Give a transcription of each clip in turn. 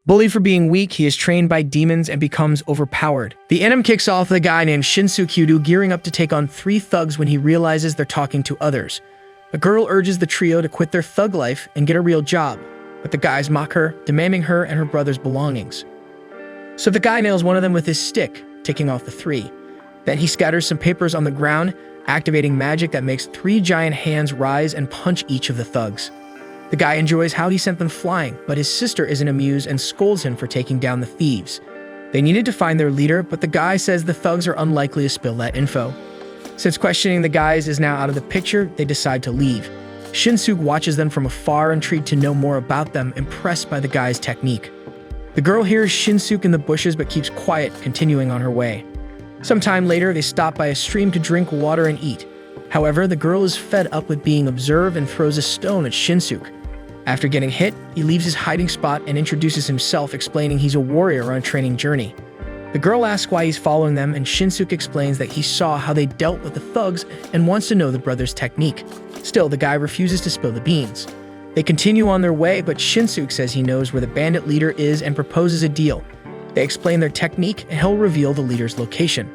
Bullied for being weak, he is trained by demons and becomes overpowered. The anime kicks off with a guy named Shinsuke Hyoudou gearing up to take on 3 thugs when he realizes they're talking to others. A girl urges the trio to quit their thug life and get a real job, but the guys mock her, demanding her and her brother's belongings. So the guy nails one of them with his stick, taking off the 3. Then he scatters some papers on the ground, activating magic that makes 3 giant hands rise and punch each of the thugs. The guy enjoys how he sent them flying, but his sister isn't amused and scolds him for taking down the thieves. They needed to find their leader, but the guy says the thugs are unlikely to spill that info. Since questioning the guys is now out of the picture, they decide to leave. Shinsuke watches them from afar, intrigued to know more about them, impressed by the guy's technique. The girl hears Shinsuke in the bushes but keeps quiet, continuing on her way. Sometime later, they stop by a stream to drink water and eat. However, the girl is fed up with being observed and throws a stone at Shinsuke. After getting hit, he leaves his hiding spot and introduces himself, explaining he's a warrior on a training journey. The girl asks why he's following them, and Shinsuke explains that he saw how they dealt with the thugs and wants to know the brother's technique. Still, the guy refuses to spill the beans. They continue on their way, but Shinsuke says he knows where the bandit leader is and proposes a deal. They explain their technique, and he'll reveal the leader's location.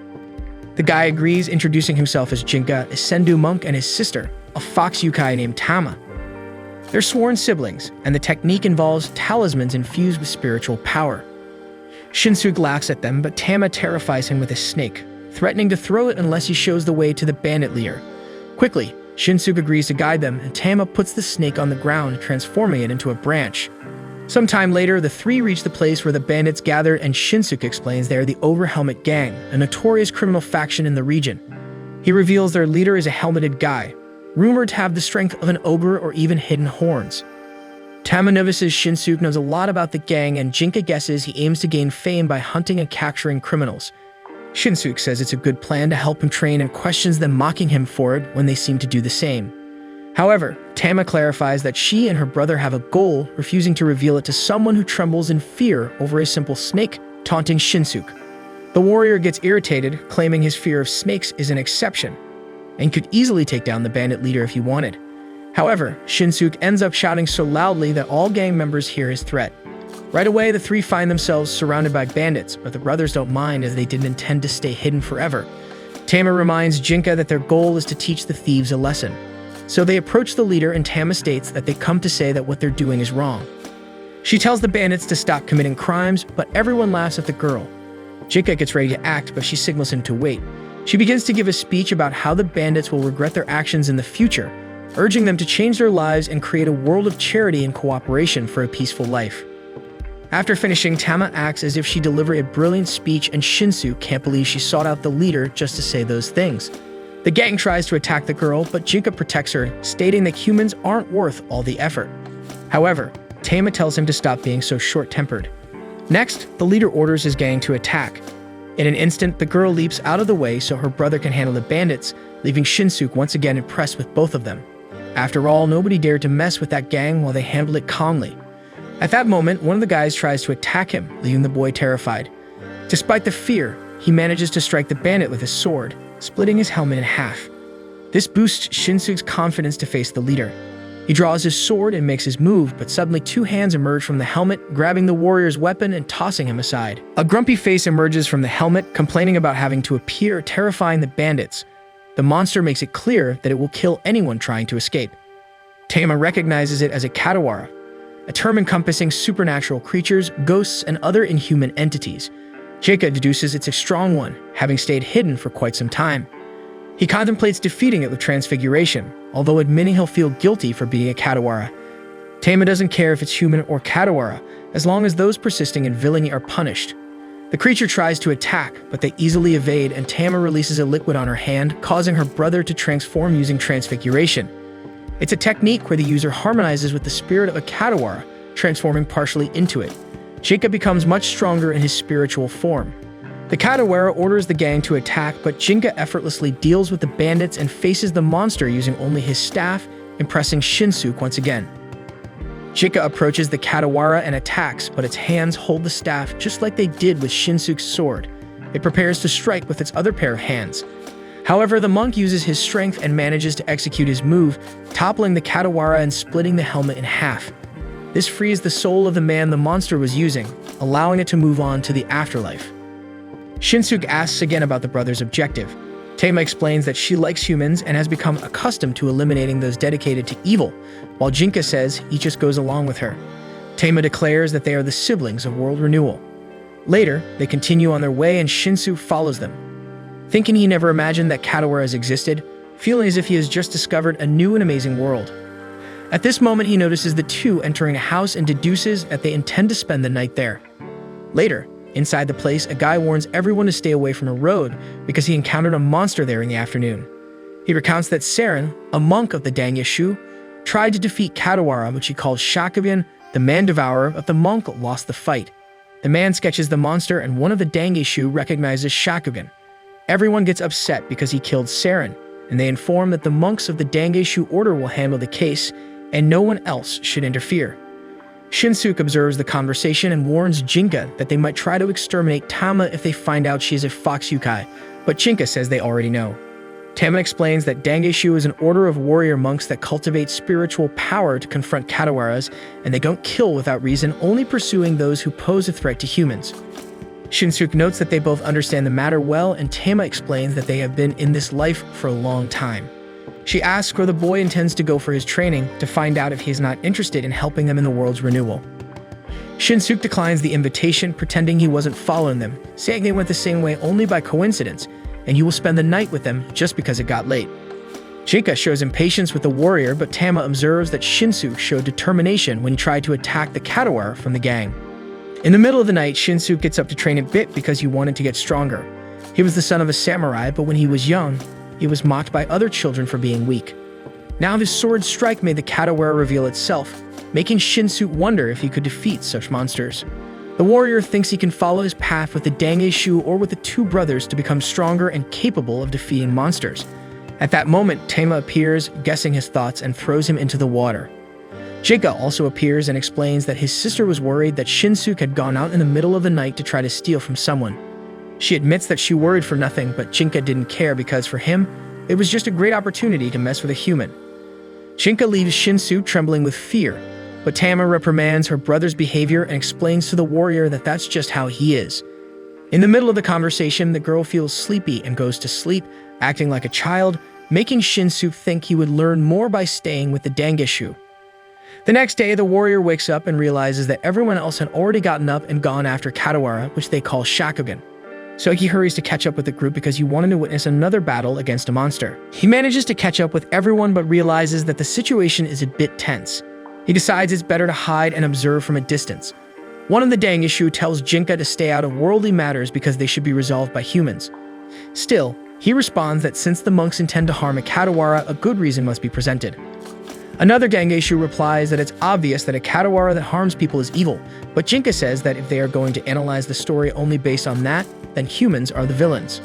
The guy agrees, introducing himself as Jinka, a Sendu monk, and his sister, a fox yokai named Tama. They're sworn siblings, and the technique involves talismans infused with spiritual power. Shinsuke laughs at them, but Tama terrifies him with a snake, threatening to throw it unless he shows the way to the bandit leader. Quickly, Shinsuke agrees to guide them, and Tama puts the snake on the ground, transforming it into a branch. Sometime later, the 3 reach the place where the bandits gathered, and Shinsuke explains they are the Overhelmet Gang, a notorious criminal faction in the region. He reveals their leader is a helmeted guy, rumored to have the strength of an ogre or even hidden horns. Tama notices Shinsuke knows a lot about the gang, and Jinka guesses he aims to gain fame by hunting and capturing criminals. Shinsuke says it's a good plan to help him train and questions them, mocking him for it when they seem to do the same. However, Tama clarifies that she and her brother have a goal, refusing to reveal it to someone who trembles in fear over a simple snake, taunting Shinsuke. The warrior gets irritated, claiming his fear of snakes is an exception, and could easily take down the bandit leader if he wanted. However, Shinsuke ends up shouting so loudly that all gang members hear his threat. Right away, the 3 find themselves surrounded by bandits, but the brothers don't mind as they didn't intend to stay hidden forever. Tama reminds Jinka that their goal is to teach the thieves a lesson. So they approach the leader, and Tama states that they come to say that what they're doing is wrong. She tells the bandits to stop committing crimes, but everyone laughs at the girl. Jinka gets ready to act, but she signals him to wait. She begins to give a speech about how the bandits will regret their actions in the future, urging them to change their lives and create a world of charity and cooperation for a peaceful life. After finishing, Tama acts as if she delivered a brilliant speech, and Shinsuke can't believe she sought out the leader just to say those things. The gang tries to attack the girl, but Jinka protects her, stating that humans aren't worth all the effort. However, Tama tells him to stop being so short-tempered. Next, the leader orders his gang to attack. In an instant, the girl leaps out of the way so her brother can handle the bandits, leaving Shinsuke once again impressed with both of them. After all, nobody dared to mess with that gang while they handled it calmly. At that moment, one of the guys tries to attack him, leaving the boy terrified. Despite the fear, he manages to strike the bandit with his sword, splitting his helmet in half. This boosts Shinsuke's confidence to face the leader. He draws his sword and makes his move, but suddenly 2 hands emerge from the helmet, grabbing the warrior's weapon and tossing him aside. A grumpy face emerges from the helmet, complaining about having to appear, terrifying the bandits. The monster makes it clear that it will kill anyone trying to escape. Tama recognizes it as a Katawara, a term encompassing supernatural creatures, ghosts, and other inhuman entities. Jinka deduces it's a strong one, having stayed hidden for quite some time. He contemplates defeating it with transfiguration, although admitting he'll feel guilty for being a Katawara. Tama doesn't care if it's human or Katawara, as long as those persisting in villainy are punished. The creature tries to attack, but they easily evade, and Tama releases a liquid on her hand, causing her brother to transform using transfiguration. It's a technique where the user harmonizes with the spirit of a Katawara, transforming partially into it. Jinka becomes much stronger in his spiritual form. The Katawara orders the gang to attack, but Jinka effortlessly deals with the bandits and faces the monster using only his staff, impressing Shinsuke once again. Jinka approaches the Katawara and attacks, but its hands hold the staff just like they did with Shinsuke's sword. It prepares to strike with its other pair of hands. However, the monk uses his strength and manages to execute his move, toppling the Katawara and splitting the helmet in half. This frees the soul of the man the monster was using, allowing it to move on to the afterlife. Shinsuke asks again about the brothers' objective. Tama explains that she likes humans and has become accustomed to eliminating those dedicated to evil, while Jinka says he just goes along with her. Tama declares that they are the siblings of world renewal. Later, they continue on their way and Shinsuke follows them. Thinking he never imagined that Kadawara has existed, feeling as if he has just discovered a new and amazing world. At this moment, he notices the two entering a house and deduces that they intend to spend the night there. Later, inside the place, a guy warns everyone to stay away from a road because he encountered a monster there in the afternoon. He recounts that Saren, a monk of the Dangyashu, tried to defeat Kadawara, which he called Shakugan, the man-devourer, but the monk lost the fight. The man sketches the monster and one of the Dangyashu recognizes Shakugan. Everyone gets upset because he killed Saren, and they inform that the monks of the Dangyashu order will handle the case and no one else should interfere. Shinsuke observes the conversation and warns Jinka that they might try to exterminate Tama if they find out she is a fox yokai, but Jinka says they already know. Tama explains that Dangyashu is an order of warrior monks that cultivate spiritual power to confront Kadawaras, and they don't kill without reason, only pursuing those who pose a threat to humans. Shinsuke notes that they both understand the matter well, and Tama explains that they have been in this life for a long time. She asks where the boy intends to go for his training to find out if he is not interested in helping them in the world's renewal. Shinsuke declines the invitation, pretending he wasn't following them, saying they went the same way only by coincidence, and he will spend the night with them just because it got late. Jinka shows impatience with the warrior, but Tama observes that Shinsuke showed determination when he tried to attack the Kadawara from the gang. In the middle of the night, Shinsuke gets up to train a bit because he wanted to get stronger. He was the son of a samurai, but when he was young, he was mocked by other children for being weak. Now his sword strike made the Kadawara reveal itself, making Shinsuke wonder if he could defeat such monsters. The warrior thinks he can follow his path with the Dangyashu or with the two brothers to become stronger and capable of defeating monsters. At that moment, Tama appears, guessing his thoughts, and throws him into the water. Jinka also appears and explains that his sister was worried that Shinsuke had gone out in the middle of the night to try to steal from someone. She admits that she worried for nothing, but Jinka didn't care because for him, it was just a great opportunity to mess with a human. Jinka leaves Shinsuke trembling with fear, but Tama reprimands her brother's behavior and explains to the warrior that that's just how he is. In the middle of the conversation, the girl feels sleepy and goes to sleep, acting like a child, making Shinsuke think he would learn more by staying with the Dangyashu. The next day, the warrior wakes up and realizes that everyone else had already gotten up and gone after Kadawara, which they call Shakugan. So he hurries to catch up with the group because he wanted to witness another battle against a monster. He manages to catch up with everyone but realizes that the situation is a bit tense. He decides it's better to hide and observe from a distance. One of the Dangyashu tells Jinka to stay out of worldly matters because they should be resolved by humans. Still, he responds that since the monks intend to harm a Kadawara, a good reason must be presented. Another Dangyashu replies that it's obvious that a Kadawara that harms people is evil, but Jinka says that if they are going to analyze the story only based on that, then humans are the villains.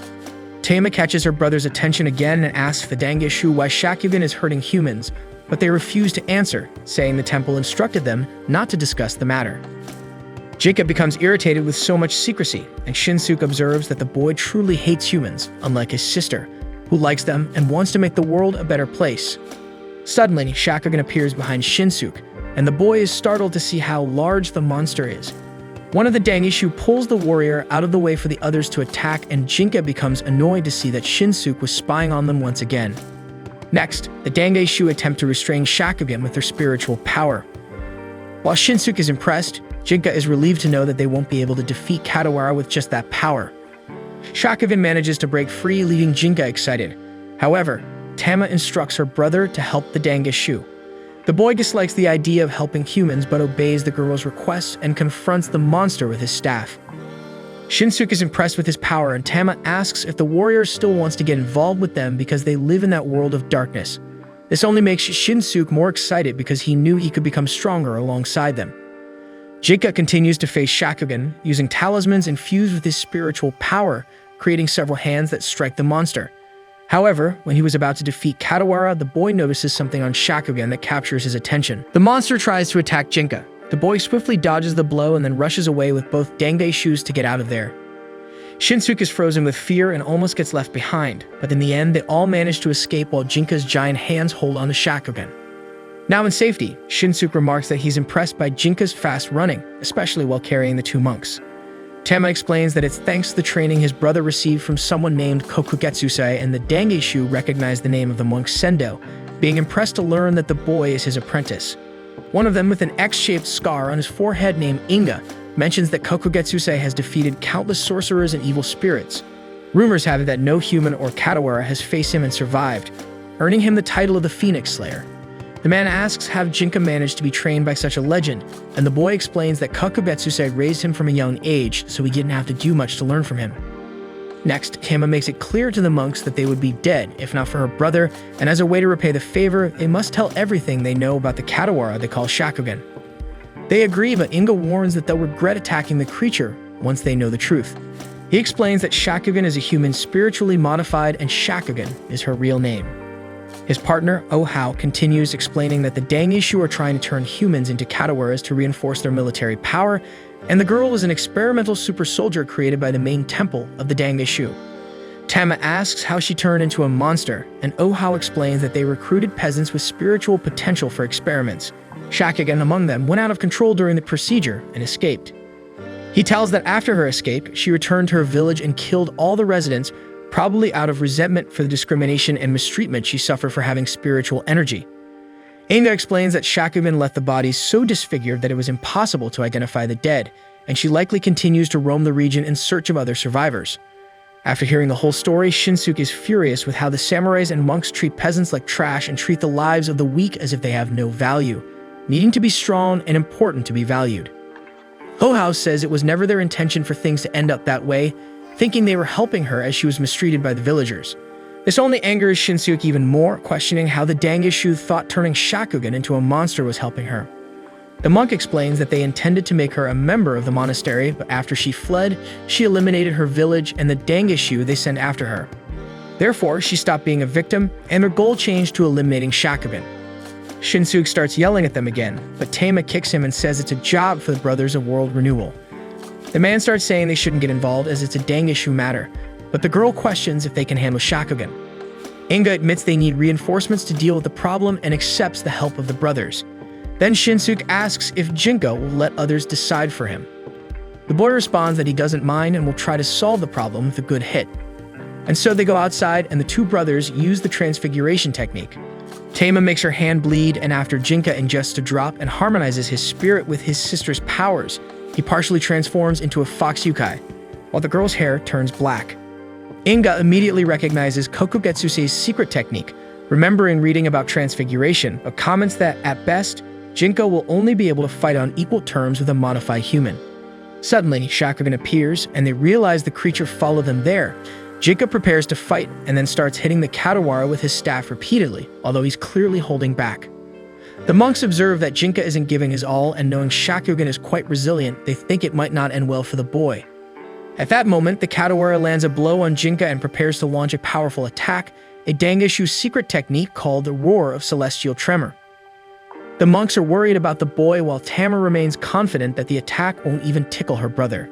Tama catches her brother's attention again and asks the Dangyashu why Shakugan is hurting humans, but they refuse to answer, saying the temple instructed them not to discuss the matter. Jinka becomes irritated with so much secrecy, and Shinsuke observes that the boy truly hates humans, unlike his sister, who likes them and wants to make the world a better place. Suddenly, Shakugan appears behind Shinsuke, and the boy is startled to see how large the monster is. One of the Dangyashu pulls the warrior out of the way for the others to attack, and Jinka becomes annoyed to see that Shinsuke was spying on them once again. Next, the Dangyashu attempt to restrain Shakugan with their spiritual power. While Shinsuke is impressed, Jinka is relieved to know that they won't be able to defeat Kadawara with just that power. Shakugan manages to break free, leaving Jinka excited. However, Tama instructs her brother to help the Dangyashu. The boy dislikes the idea of helping humans but obeys the girl's requests and confronts the monster with his staff. Shinsuke is impressed with his power, and Tama asks if the warrior still wants to get involved with them because they live in that world of darkness. This only makes Shinsuke more excited because he knew he could become stronger alongside them. Jinka continues to face Shakugan, using talismans infused with his spiritual power, creating several hands that strike the monster. However, when he was about to defeat Kadawara, the boy notices something on Shakugan that captures his attention. The monster tries to attack Jinka. The boy swiftly dodges the blow and then rushes away with both Dangyashus to get out of there. Shinsuke is frozen with fear and almost gets left behind, but in the end, they all manage to escape while Jinka's giant hands hold on to Shakugan. Now in safety, Shinsuke remarks that he's impressed by Jinka's fast running, especially while carrying the two monks. Tama explains that it's thanks to the training his brother received from someone named Kokugetsusei, and the Dangeshu recognized the name of the monk Sendo, being impressed to learn that the boy is his apprentice. One of them, with an X-shaped scar on his forehead named Inga, mentions that Kokugetsusei has defeated countless sorcerers and evil spirits. Rumors have it that no human or Katawara has faced him and survived, earning him the title of the Phoenix Slayer. The man asks how Jinka managed to be trained by such a legend, and the boy explains that Kokugetsusei raised him from a young age, so he didn't have to do much to learn from him. Next, Tama makes it clear to the monks that they would be dead if not for her brother, and as a way to repay the favor, they must tell everything they know about the Katawara they call Shakugan. They agree, but Inga warns that they'll regret attacking the creature once they know the truth. He explains that Shakugan is a human spiritually modified, and Shakugan is her real name. His partner, Ohao, continues explaining that the Dangeshu are trying to turn humans into Katawaras to reinforce their military power, and the girl was an experimental super soldier created by the main temple of the Dangeshu. Tama asks how she turned into a monster, and Ohao explains that they recruited peasants with spiritual potential for experiments. Shakugan among them went out of control during the procedure and escaped. He tells that after her escape, she returned to her village and killed all the residents, probably out of resentment for the discrimination and mistreatment she suffered for having spiritual energy. Inga explains that Shakugan left the bodies so disfigured that it was impossible to identify the dead, and she likely continues to roam the region in search of other survivors. After hearing the whole story, Shinsuke is furious with how the samurais and monks treat peasants like trash and treat the lives of the weak as if they have no value, needing to be strong and important to be valued. Ohao says it was never their intention for things to end up that way, thinking they were helping her as she was mistreated by the villagers. This only angers Shinsuke even more, questioning how the Dangeshu thought turning Shakugan into a monster was helping her. The monk explains that they intended to make her a member of the monastery, but after she fled, she eliminated her village and the Dangeshu they sent after her. Therefore, she stopped being a victim, and their goal changed to eliminating Shakugan. Shinsuke starts yelling at them again, but Tama kicks him and says it's a job for the Brothers of World Renewal. The man starts saying they shouldn't get involved as it's a Dangeshu matter, but the girl questions if they can handle Shakugan. Inga admits they need reinforcements to deal with the problem and accepts the help of the brothers. Then Shinsuke asks if Jinka will let others decide for him. The boy responds that he doesn't mind and will try to solve the problem with a good hit. And so they go outside and the two brothers use the transfiguration technique. Tama makes her hand bleed, and after Jinka ingests a drop and harmonizes his spirit with his sister's powers, he partially transforms into a fox yukai, while the girl's hair turns black. Inga immediately recognizes Kokugetsusei's secret technique, remembering reading about transfiguration, but comments that, at best, Jinka will only be able to fight on equal terms with a modified human. Suddenly, Shakugan appears, and they realize the creature followed them there. Jinka prepares to fight, and then starts hitting the Katawara with his staff repeatedly, although he's clearly holding back. The monks observe that Jinka isn't giving his all, and knowing Shakugan is quite resilient, they think it might not end well for the boy. At that moment, the Katawara lands a blow on Jinka and prepares to launch a powerful attack, a Dangeshu secret technique called the Roar of Celestial Tremor. The monks are worried about the boy, while Tama remains confident that the attack won't even tickle her brother.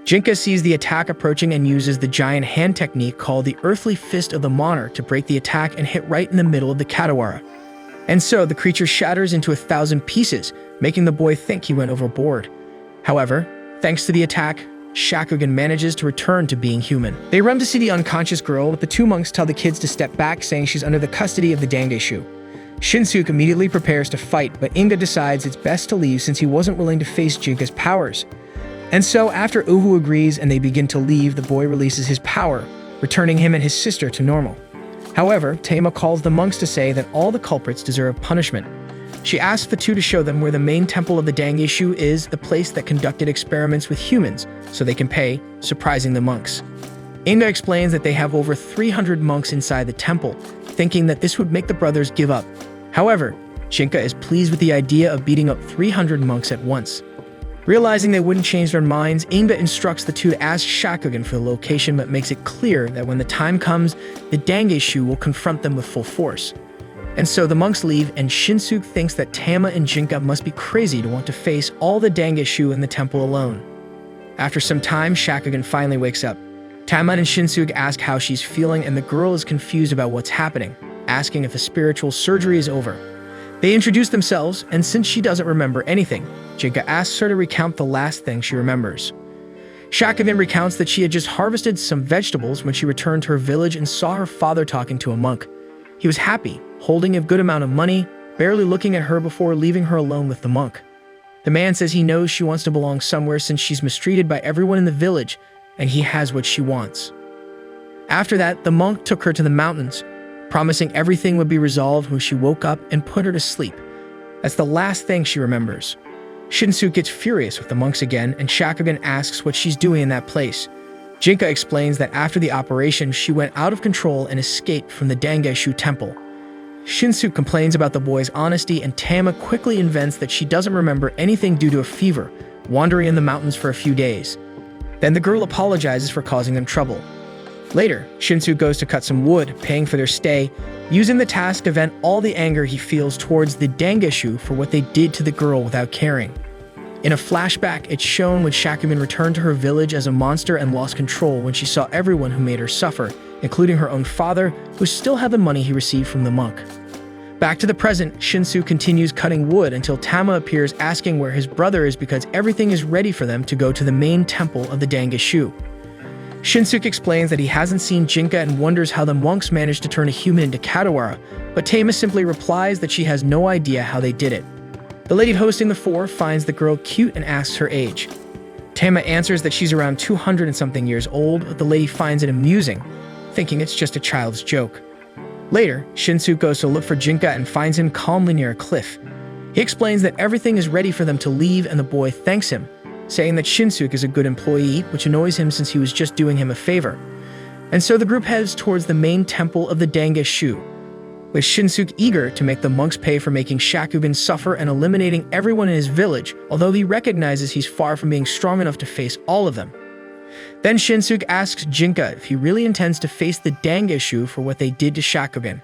Jinka sees the attack approaching and uses the giant hand technique called the Earthly Fist of the Monarch to break the attack and hit right in the middle of the Katawara. And so the creature shatters into 1,000 pieces, making the boy think he went overboard. However, thanks to the attack, Shakugan manages to return to being human. They run to see the unconscious girl, but the two monks tell the kids to step back, saying she's under the custody of the Dangeshu. Shinsuke immediately prepares to fight, but Inga decides it's best to leave since he wasn't willing to face Jinka's powers. And so, after Uhu agrees and they begin to leave, the boy releases his power, returning him and his sister to normal. However, Tama calls the monks to say that all the culprits deserve punishment. She asks the two to show them where the main temple of the Dangeshu is, the place that conducted experiments with humans, so they can pay, surprising the monks. Inga explains that they have over 300 monks inside the temple, thinking that this would make the brothers give up. However, Jinka is pleased with the idea of beating up 300 monks at once. Realizing they wouldn't change their minds, Inga instructs the two to ask Shakugan for the location, but makes it clear that when the time comes, the Dangeshu will confront them with full force. And so the monks leave, and Shinsuke thinks that Tama and Jinka must be crazy to want to face all the Dangeshu in the temple alone. After some time, Shakugan finally wakes up. Tama and Shinsuke ask how she's feeling, and the girl is confused about what's happening, asking if the spiritual surgery is over. They introduce themselves, and since she doesn't remember anything, Jinka asks her to recount the last thing she remembers. Shakugan recounts that she had just harvested some vegetables when she returned to her village and saw her father talking to a monk. He was happy, holding a good amount of money, barely looking at her before leaving her alone with the monk. The man says he knows she wants to belong somewhere since she's mistreated by everyone in the village, and he has what she wants. After that, the monk took her to the mountains, promising everything would be resolved when she woke up and put her to sleep. That's the last thing she remembers. Shinsuke gets furious with the monks again, and Shakugan asks what she's doing in that place. Jinka explains that after the operation, she went out of control and escaped from the Dangeshu temple. Shinsuke complains about the boy's honesty, and Tama quickly invents that she doesn't remember anything due to a fever, wandering in the mountains for a few days. Then the girl apologizes for causing them trouble. Later, Shinsuke goes to cut some wood, paying for their stay, using the task to vent all the anger he feels towards the Dangeshu for what they did to the girl without caring. In a flashback, it's shown when Shakugan returned to her village as a monster and lost control when she saw everyone who made her suffer, including her own father, who still had the money he received from the monk. Back to the present, Shinsuke continues cutting wood until Tama appears asking where his brother is because everything is ready for them to go to the main temple of the Dangeshu. Shinsuke explains that he hasn't seen Jinka and wonders how the monks managed to turn a human into Katawara, but Tama simply replies that she has no idea how they did it. The lady hosting the four finds the girl cute and asks her age. Tama answers that she's around 200 and something years old, but the lady finds it amusing, thinking it's just a child's joke. Later, Shinsuke goes to look for Jinka and finds him calmly near a cliff. He explains that everything is ready for them to leave, and the boy thanks him, saying that Shinsuke is a good employee, which annoys him since he was just doing him a favor. And so the group heads towards the main temple of the Dangeshu, with Shinsuke eager to make the monks pay for making Shakugan suffer and eliminating everyone in his village, although he recognizes he's far from being strong enough to face all of them. Then Shinsuke asks Jinka if he really intends to face the Dangeshu for what they did to Shakugan,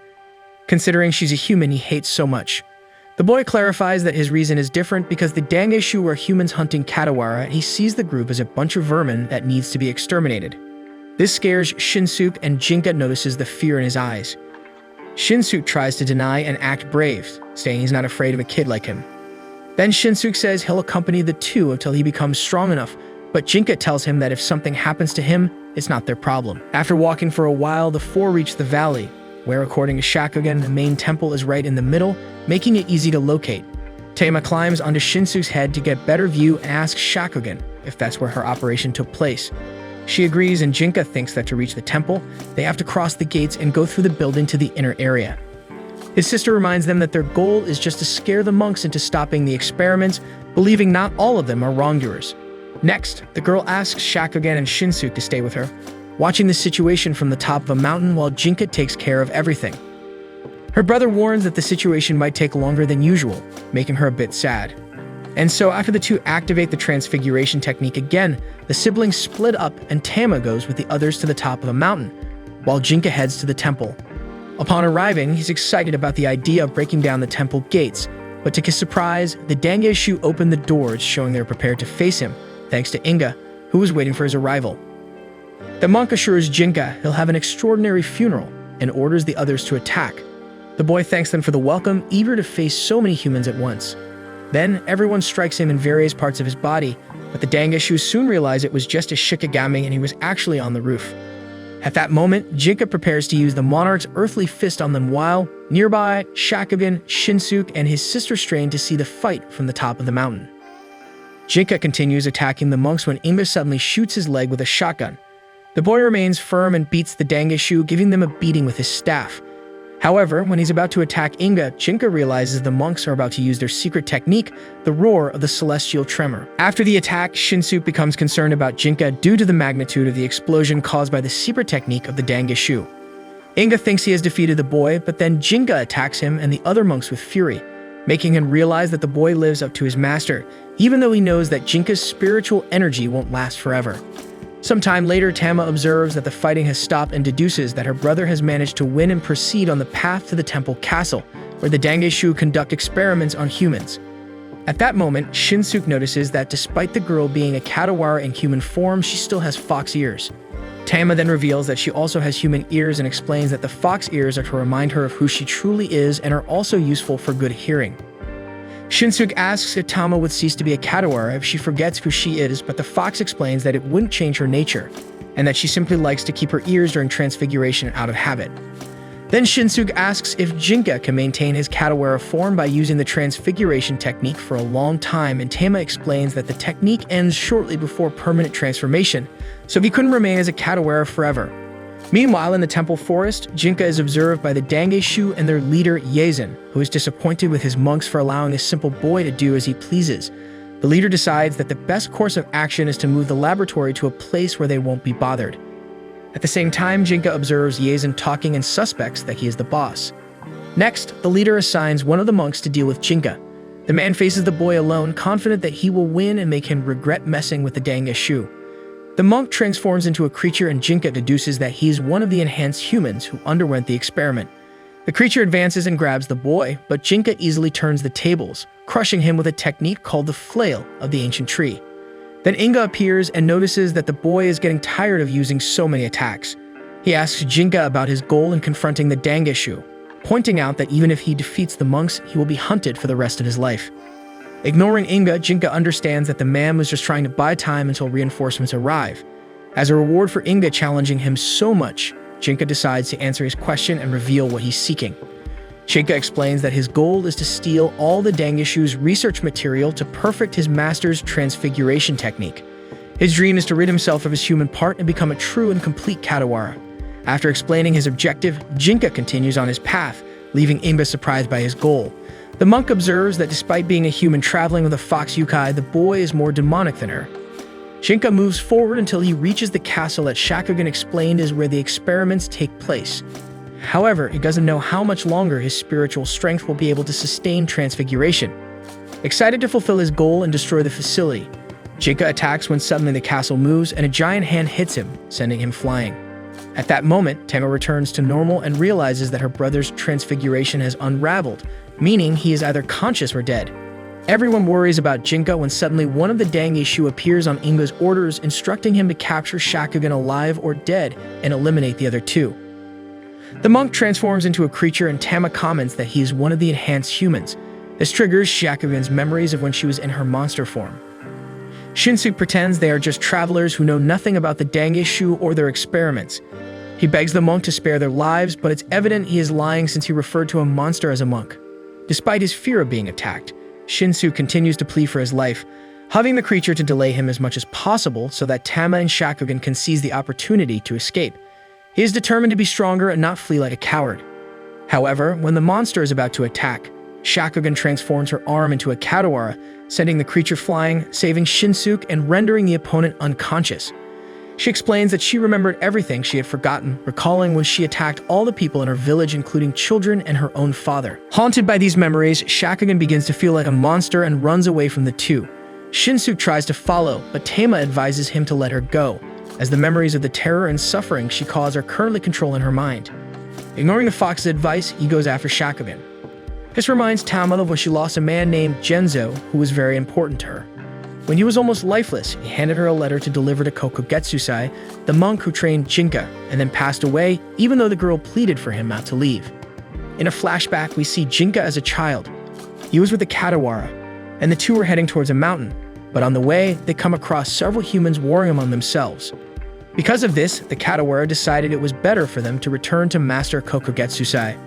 considering she's a human he hates so much. The boy clarifies that his reason is different because the Dangeshu are humans hunting Katawara, and he sees the group as a bunch of vermin that needs to be exterminated. This scares Shinsuke, and Jinka notices the fear in his eyes. Shinsuke tries to deny and act brave, saying he's not afraid of a kid like him. Then Shinsuke says he'll accompany the two until he becomes strong enough, but Jinka tells him that if something happens to him, it's not their problem. After walking for a while, the four reach the valley, where according to Shakugan, the main temple is right in the middle, making it easy to locate. Tama climbs onto Shinsuke's head to get better view and asks Shakugan if that's where her operation took place. She agrees, and Jinka thinks that to reach the temple, they have to cross the gates and go through the building to the inner area. His sister reminds them that their goal is just to scare the monks into stopping the experiments, believing not all of them are wrongdoers. Next, the girl asks Shakugan and Shinsuke to stay with her, watching the situation from the top of a mountain while Jinka takes care of everything. Her brother warns that the situation might take longer than usual, making her a bit sad. And so after the two activate the transfiguration technique again, the siblings split up and Tama goes with the others to the top of the mountain, while Jinka heads to the temple. Upon arriving, he's excited about the idea of breaking down the temple gates, but to his surprise, the Dangeshu open the doors, showing they're prepared to face him, thanks to Inga, who was waiting for his arrival. The monk assures Jinka he'll have an extraordinary funeral and orders the others to attack. The boy thanks them for the welcome, eager to face so many humans at once. Then, everyone strikes him in various parts of his body, but the Dangeshu soon realize it was just a shikigami and he was actually on the roof. At that moment, Jinka prepares to use the monarch's earthly fist on them while, nearby, Shakugan, Shinsuke, and his sister strain to see the fight from the top of the mountain. Jinka continues attacking the monks when Inga suddenly shoots his leg with a shotgun. The boy remains firm and beats the Dangeshu, giving them a beating with his staff. However, when he's about to attack Inga, Jinka realizes the monks are about to use their secret technique, the roar of the celestial tremor. After the attack, Shinsuke becomes concerned about Jinka due to the magnitude of the explosion caused by the secret technique of the Dangeshu. Inga thinks he has defeated the boy, but then Jinka attacks him and the other monks with fury, making him realize that the boy lives up to his master, even though he knows that Jinka's spiritual energy won't last forever. Sometime later, Tama observes that the fighting has stopped and deduces that her brother has managed to win and proceed on the path to the temple castle, where the Dangeshu conduct experiments on humans. At that moment, Shinsuke notices that despite the girl being a Katawara in human form, she still has fox ears. Tama then reveals that she also has human ears and explains that the fox ears are to remind her of who she truly is and are also useful for good hearing. Shinsuke asks if Tama would cease to be a Katawara if she forgets who she is, but the fox explains that it wouldn't change her nature, and that she simply likes to keep her ears during transfiguration out of habit. Then Shinsuke asks if Jinka can maintain his Katawara form by using the transfiguration technique for a long time, and Tama explains that the technique ends shortly before permanent transformation, so he couldn't remain as a Katawara forever. Meanwhile, in the temple forest, Jinka is observed by the Dangeshu and their leader Yazen, who is disappointed with his monks for allowing a simple boy to do as he pleases. The leader decides that the best course of action is to move the laboratory to a place where they won't be bothered. At the same time, Jinka observes Yazen talking and suspects that he is the boss. Next, the leader assigns one of the monks to deal with Jinka. The man faces the boy alone, confident that he will win and make him regret messing with the Dangeshu. The monk transforms into a creature and Jinka deduces that he is one of the enhanced humans who underwent the experiment. The creature advances and grabs the boy, but Jinka easily turns the tables, crushing him with a technique called the flail of the ancient tree. Then Inga appears and notices that the boy is getting tired of using so many attacks. He asks Jinka about his goal in confronting the Dangeshu, pointing out that even if he defeats the monks, he will be hunted for the rest of his life. Ignoring Inga, Jinka understands that the man was just trying to buy time until reinforcements arrive. As a reward for Inga challenging him so much, Jinka decides to answer his question and reveal what he's seeking. Jinka explains that his goal is to steal all the Dangeshu's research material to perfect his master's transfiguration technique. His dream is to rid himself of his human part and become a true and complete Katawara. After explaining his objective, Jinka continues on his path, leaving Inga surprised by his goal. The monk observes that despite being a human traveling with a fox yokai, the boy is more demonic than her. Jinka moves forward until he reaches the castle that Shakugan explained is where the experiments take place. However, he doesn't know how much longer his spiritual strength will be able to sustain transfiguration. Excited to fulfill his goal and destroy the facility, Jinka attacks when suddenly the castle moves and a giant hand hits him, sending him flying. At that moment, Tama returns to normal and realizes that her brother's transfiguration has unraveled, meaning he is either conscious or dead. Everyone worries about Jinka when suddenly one of the Dangeshu appears on Inga's orders, instructing him to capture Shakugan alive or dead and eliminate the other two. The monk transforms into a creature and Tama comments that he is one of the enhanced humans. This triggers Shakugan's memories of when she was in her monster form. Shinsuke pretends they are just travelers who know nothing about the Dangeshu or their experiments. He begs the monk to spare their lives, but it's evident he is lying since he referred to a monster as a monk. Despite his fear of being attacked, Shinsuke continues to plead for his life, hugging the creature to delay him as much as possible so that Tama and Shakugan can seize the opportunity to escape. He is determined to be stronger and not flee like a coward. However, when the monster is about to attack, Shakugan transforms her arm into a Katawara, sending the creature flying, saving Shinsuke and rendering the opponent unconscious. She explains that she remembered everything she had forgotten, recalling when she attacked all the people in her village, including children and her own father. Haunted by these memories, Shakugan begins to feel like a monster and runs away from the two. Shinsuke tries to follow, but Tama advises him to let her go, as the memories of the terror and suffering she caused are currently controlling her mind. Ignoring the fox's advice, he goes after Shakugan. This reminds Tama of when she lost a man named Genzo, who was very important to her. When he was almost lifeless, he handed her a letter to deliver to Kokogetsusai, the monk who trained Jinka, and then passed away, even though the girl pleaded for him not to leave. In a flashback, we see Jinka as a child. He was with the Katawara, and the two were heading towards a mountain, but on the way, they come across several humans warring among themselves. Because of this, the Katawara decided it was better for them to return to Master Kokogetsusai.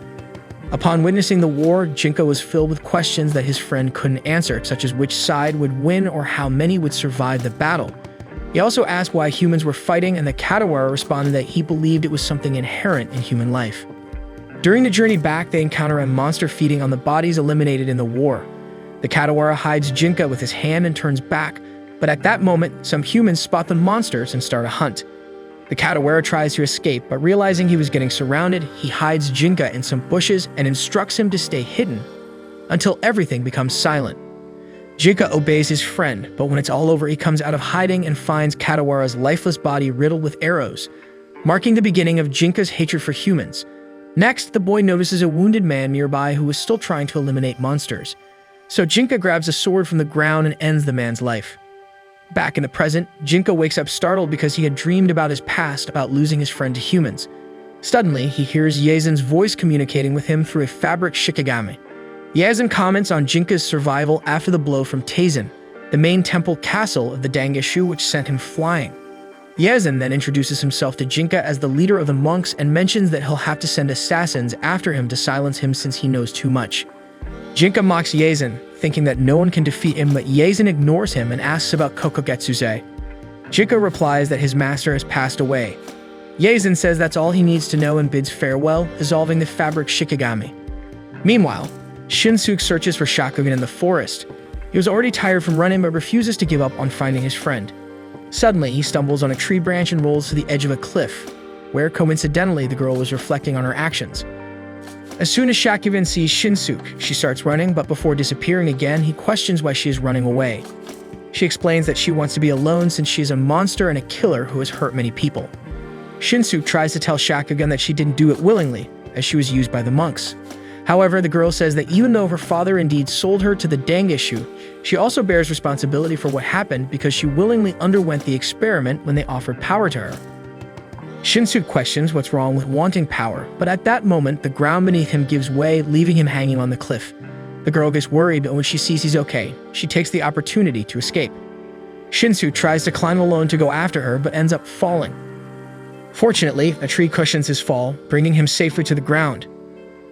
Upon witnessing the war, Jinka was filled with questions that his friend couldn't answer, such as which side would win or how many would survive the battle. He also asked why humans were fighting, and the Katawara responded that he believed it was something inherent in human life. During the journey back, they encounter a monster feeding on the bodies eliminated in the war. The Katawara hides Jinka with his hand and turns back, but at that moment, some humans spot the monsters and start a hunt. The Katawara tries to escape, but realizing he was getting surrounded, he hides Jinka in some bushes and instructs him to stay hidden until everything becomes silent. Jinka obeys his friend, but when it's all over, he comes out of hiding and finds Katawara's lifeless body riddled with arrows, marking the beginning of Jinka's hatred for humans. Next, the boy notices a wounded man nearby who is still trying to eliminate monsters. So Jinka grabs a sword from the ground and ends the man's life. Back in the present, Jinka wakes up startled because he had dreamed about his past about losing his friend to humans. Suddenly, he hears Yazen's voice communicating with him through a fabric shikigami. Yazen comments on Jinka's survival after the blow from Taisen, the main temple castle of the Dangishu, which sent him flying. Yazen then introduces himself to Jinka as the leader of the monks and mentions that he'll have to send assassins after him to silence him since he knows too much. Jinka mocks Yazen, thinking that no one can defeat him, but Yazen ignores him and asks about Kokugetsuse. Jinka replies that his master has passed away. Yazen says that's all he needs to know and bids farewell, dissolving the fabric shikigami. Meanwhile, Shinsuke searches for Shakugan in the forest. He was already tired from running but refuses to give up on finding his friend. Suddenly, he stumbles on a tree branch and rolls to the edge of a cliff, where coincidentally the girl was reflecting on her actions. As soon as Shakugan sees Shinsuke, she starts running, but before disappearing again, he questions why she is running away. She explains that she wants to be alone since she is a monster and a killer who has hurt many people. Shinsuke tries to tell Shakugan that she didn't do it willingly, as she was used by the monks. However, the girl says that even though her father indeed sold her to the Dangishu, she also bears responsibility for what happened because she willingly underwent the experiment when they offered power to her. Shinsuke questions what's wrong with wanting power, but at that moment, the ground beneath him gives way, leaving him hanging on the cliff. The girl gets worried, but when she sees he's okay, she takes the opportunity to escape. Shinsuke tries to climb alone to go after her, but ends up falling. Fortunately, a tree cushions his fall, bringing him safely to the ground.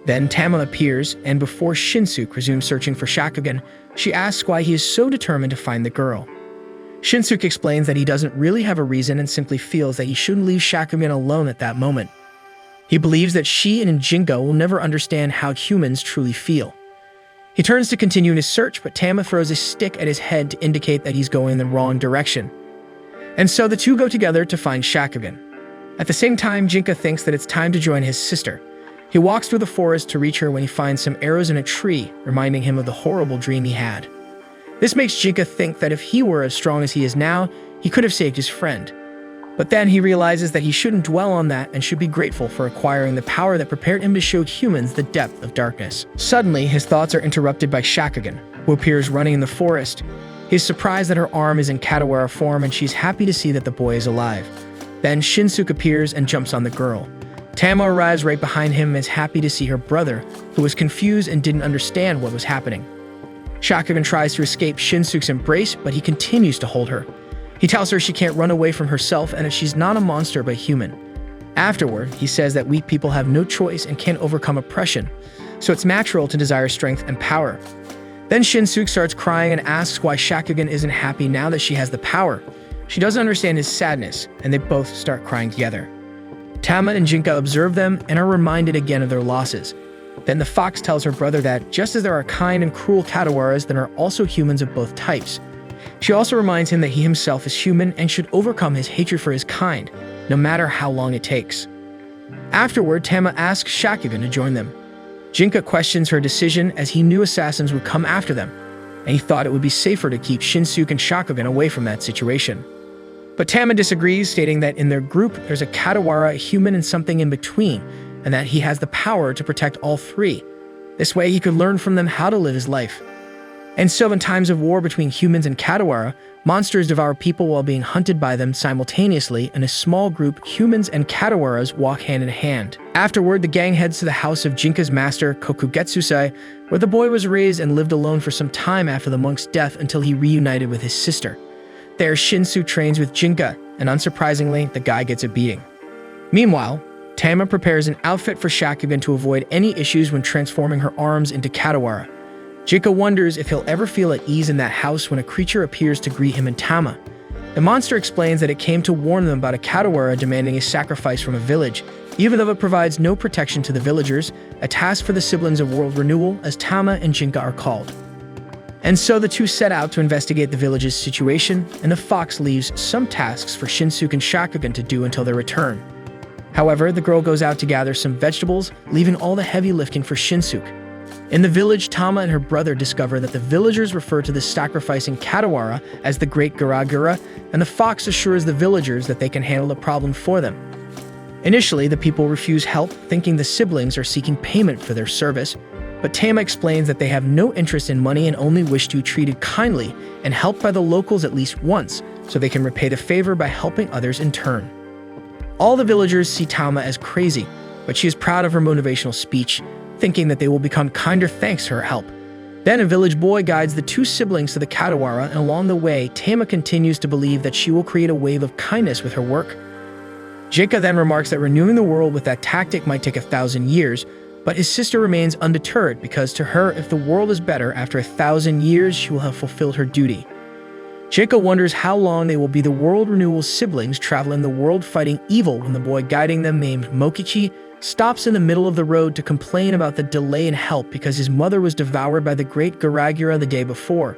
Then Tama appears, and before Shinsuke resumes searching for Shakugan, she asks why he is so determined to find the girl. Shinsuke explains that he doesn't really have a reason and simply feels that he shouldn't leave Shakugan alone at that moment. He believes that she and Jinka will never understand how humans truly feel. He turns to continue his search, but Tama throws a stick at his head to indicate that he's going in the wrong direction. And so the two go together to find Shakugan. At the same time, Jinka thinks that it's time to join his sister. He walks through the forest to reach her when he finds some arrows in a tree, reminding him of the horrible dream he had. This makes Jinka think that if he were as strong as he is now, he could have saved his friend. But then he realizes that he shouldn't dwell on that and should be grateful for acquiring the power that prepared him to show humans the depth of darkness. Suddenly, his thoughts are interrupted by Shakugan, who appears running in the forest. He's surprised that her arm is in Katawara form and she's happy to see that the boy is alive. Then Shinsuke appears and jumps on the girl. Tama arrives right behind him and is happy to see her brother, who was confused and didn't understand what was happening. Shakugan tries to escape Shinsuke's embrace, but he continues to hold her. He tells her she can't run away from herself and that she's not a monster but human. Afterward, he says that weak people have no choice and can't overcome oppression, so it's natural to desire strength and power. Then Shinsuke starts crying and asks why Shakugan isn't happy now that she has the power. She doesn't understand his sadness, and they both start crying together. Tama and Jinka observe them and are reminded again of their losses. Then the fox tells her brother that just as there are kind and cruel Katawaras, there are also humans of both types. She also reminds him that he himself is human and should overcome his hatred for his kind, no matter how long it takes. Afterward, Tama asks Shakugan to join them. Jinka questions her decision as he knew assassins would come after them, and he thought it would be safer to keep Shinsuke and Shakugan away from that situation. But Tama disagrees, stating that in their group there's a Katawara, a human, and something in between, and that he has the power to protect all three. This way he could learn from them how to live his life. And so in times of war between humans and Katawara, monsters devour people while being hunted by them simultaneously. In a small group, humans and Katawaras walk hand in hand. Afterward, the gang heads to the house of Jinka's master, Kokugetsuse, where the boy was raised and lived alone for some time after the monk's death until he reunited with his sister. There, Shinsuke trains with Jinka, and unsurprisingly, the guy gets a beating. Meanwhile, Tama prepares an outfit for Shakugan to avoid any issues when transforming her arms into Katawara. Jinka wonders if he'll ever feel at ease in that house when a creature appears to greet him and Tama. The monster explains that it came to warn them about a Katawara demanding a sacrifice from a village, even though it provides no protection to the villagers, a task for the siblings of World Renewal, as Tama and Jinka are called. And so the two set out to investigate the village's situation, and the fox leaves some tasks for Shinsuke and Shakugan to do until their return. However, the girl goes out to gather some vegetables, leaving all the heavy lifting for Shinsuke. In the village, Tama and her brother discover that the villagers refer to the sacrificing Katawara as the Great Garagura, and the fox assures the villagers that they can handle the problem for them. Initially, the people refuse help, thinking the siblings are seeking payment for their service, but Tama explains that they have no interest in money and only wish to be treated kindly and helped by the locals at least once, so they can repay the favor by helping others in turn. All the villagers see Tama as crazy, but she is proud of her motivational speech, thinking that they will become kinder thanks to her help. Then a village boy guides the two siblings to the Katawara, and along the way, Tama continues to believe that she will create a wave of kindness with her work. Jinka then remarks that renewing the world with that tactic might take 1,000 years, but his sister remains undeterred because to her, if the world is better after 1,000 years, she will have fulfilled her duty. Jinka wonders how long they will be the world renewal siblings traveling the world fighting evil when the boy guiding them named Mokichi stops in the middle of the road to complain about the delay in help because his mother was devoured by the great Garagura the day before.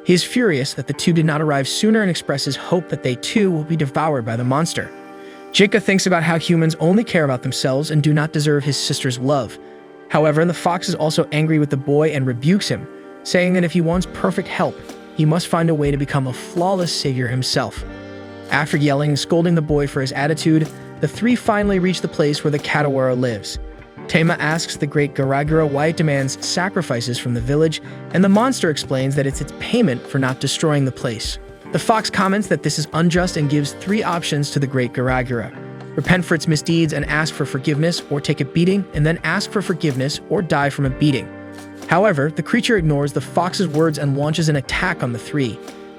He is furious that the two did not arrive sooner and expresses hope that they too will be devoured by the monster. Jinka thinks about how humans only care about themselves and do not deserve his sister's love. However, the fox is also angry with the boy and rebukes him, saying that if he wants perfect help, he must find a way to become a flawless savior himself. After yelling and scolding the boy for his attitude, the three finally reach the place where the Katawara lives. Tama asks the great Garagura why it demands sacrifices from the village, and the monster explains that it's its payment for not destroying the place. The fox comments that this is unjust and gives 3 options to the great Garagura: repent for its misdeeds and ask for forgiveness, or take a beating and then ask for forgiveness or die from a beating. However, the creature ignores the fox's words and launches an attack on the 3.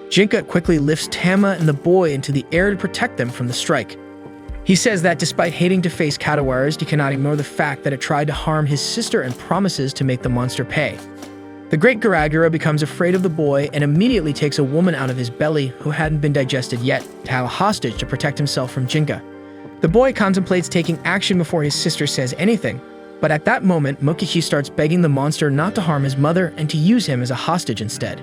Jinka quickly lifts Tama and the boy into the air to protect them from the strike. He says that despite hating to face Katawaras, he cannot ignore the fact that it tried to harm his sister and promises to make the monster pay. The great Garagura becomes afraid of the boy and immediately takes a woman out of his belly who hadn't been digested yet to have a hostage to protect himself from Jinka. The boy contemplates taking action before his sister says anything, but at that moment, Mokichi starts begging the monster not to harm his mother and to use him as a hostage instead.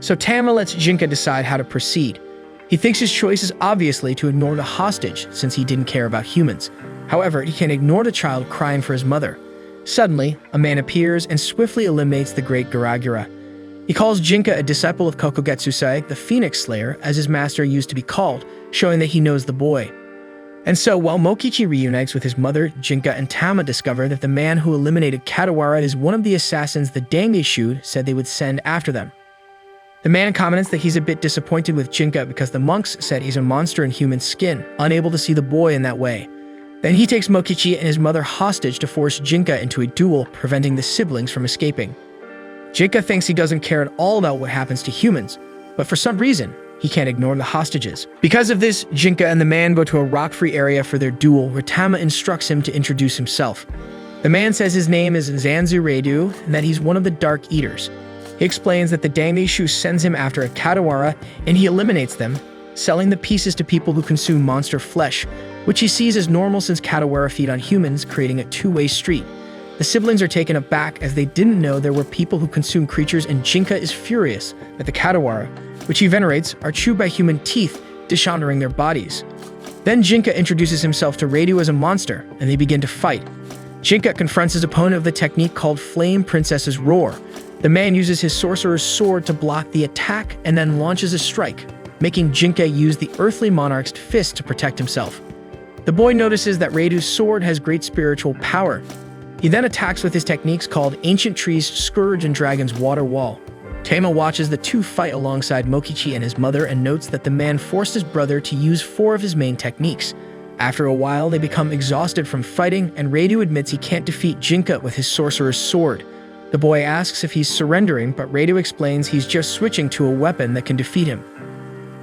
So Tama lets Jinka decide how to proceed. He thinks his choice is obviously to ignore the hostage since he didn't care about humans. However, he can ignore the child crying for his mother. Suddenly, a man appears and swiftly eliminates the great Garagura. He calls Jinka a disciple of Kokogetsusai, the Phoenix Slayer, as his master used to be called, showing that he knows the boy. And so, while Mokichi reunites with his mother, Jinka and Tama discover that the man who eliminated Katawara is one of the assassins the Dangeshu said they would send after them. The man comments that he's a bit disappointed with Jinka because the monks said he's a monster in human skin, unable to see the boy in that way. Then he takes Mokichi and his mother hostage to force Jinka into a duel, preventing the siblings from escaping. Jinka thinks he doesn't care at all about what happens to humans, but for some reason, he can't ignore the hostages. Because of this, Jinka and the man go to a rock-free area for their duel, where Tama instructs him to introduce himself. The man says his name is Zanzu Reidu and that he's one of the Dark Eaters. He explains that the Dangeshu sends him after a Katawara and he eliminates them, selling the pieces to people who consume monster flesh, which he sees as normal since Katawara feed on humans, creating a two-way street. The siblings are taken aback as they didn't know there were people who consume creatures, and Jinka is furious that the Katawara, which he venerates, are chewed by human teeth, dishonoring their bodies. Then Jinka introduces himself to Reidu as a monster, and they begin to fight. Jinka confronts his opponent with a technique called Flame Princess's Roar. The man uses his sorcerer's sword to block the attack and then launches a strike, making Jinka use the earthly monarch's fist to protect himself. The boy notices that Reidu's sword has great spiritual power. He then attacks with his techniques called Ancient Tree's Scourge and Dragon's Water Wall. Tama watches the two fight alongside Mokichi and his mother and notes that the man forced his brother to use 4 of his main techniques. After a while, they become exhausted from fighting, and Reidu admits he can't defeat Jinka with his sorcerer's sword. The boy asks if he's surrendering, but Reidu explains he's just switching to a weapon that can defeat him.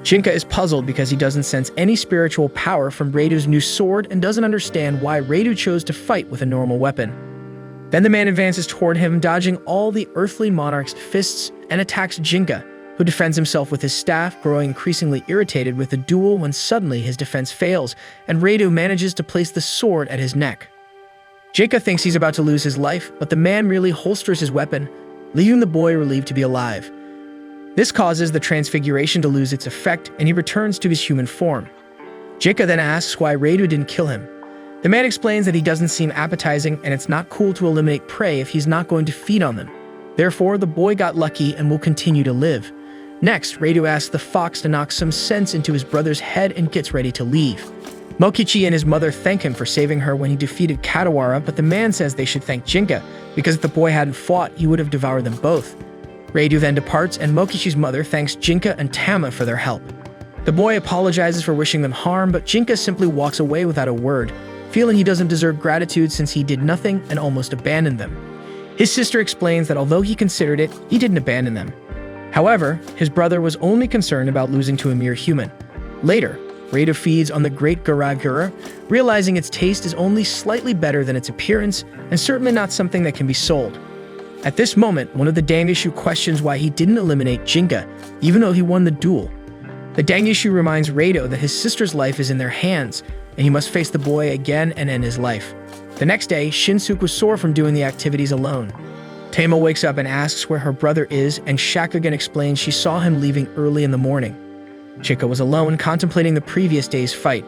Jinka is puzzled because he doesn't sense any spiritual power from Reidu's new sword and doesn't understand why Reidu chose to fight with a normal weapon. Then the man advances toward him, dodging all the earthly monarch's fists, and attacks Jinka, who defends himself with his staff, growing increasingly irritated with the duel when suddenly his defense fails, and Reidu manages to place the sword at his neck. Jinka thinks he's about to lose his life, but the man merely holsters his weapon, leaving the boy relieved to be alive. This causes the transfiguration to lose its effect, and he returns to his human form. Jinka then asks why Reidu didn't kill him. The man explains that he doesn't seem appetizing, and it's not cool to eliminate prey if he's not going to feed on them. Therefore, the boy got lucky and will continue to live. Next, Reidu asks the fox to knock some sense into his brother's head and gets ready to leave. Mokichi and his mother thank him for saving her when he defeated Katawara, but the man says they should thank Jinka, because if the boy hadn't fought, he would have devoured them both. Reidu then departs, and Mokichi's mother thanks Jinka and Tama for their help. The boy apologizes for wishing them harm, but Jinka simply walks away without a word, feeling he doesn't deserve gratitude since he did nothing and almost abandoned them. His sister explains that although he considered it, he didn't abandon them. However, his brother was only concerned about losing to a mere human. Later, Rado feeds on the great Gura, realizing its taste is only slightly better than its appearance and certainly not something that can be sold. At this moment, one of the Dangishu questions why he didn't eliminate Jinka, even though he won the duel. The Dangishu reminds Rado that his sister's life is in their hands, and he must face the boy again and end his life. The next day, Shinsuke was sore from doing the activities alone. Tama wakes up and asks where her brother is, and Shakugan explains she saw him leaving early in the morning. Jinka was alone, contemplating the previous day's fight.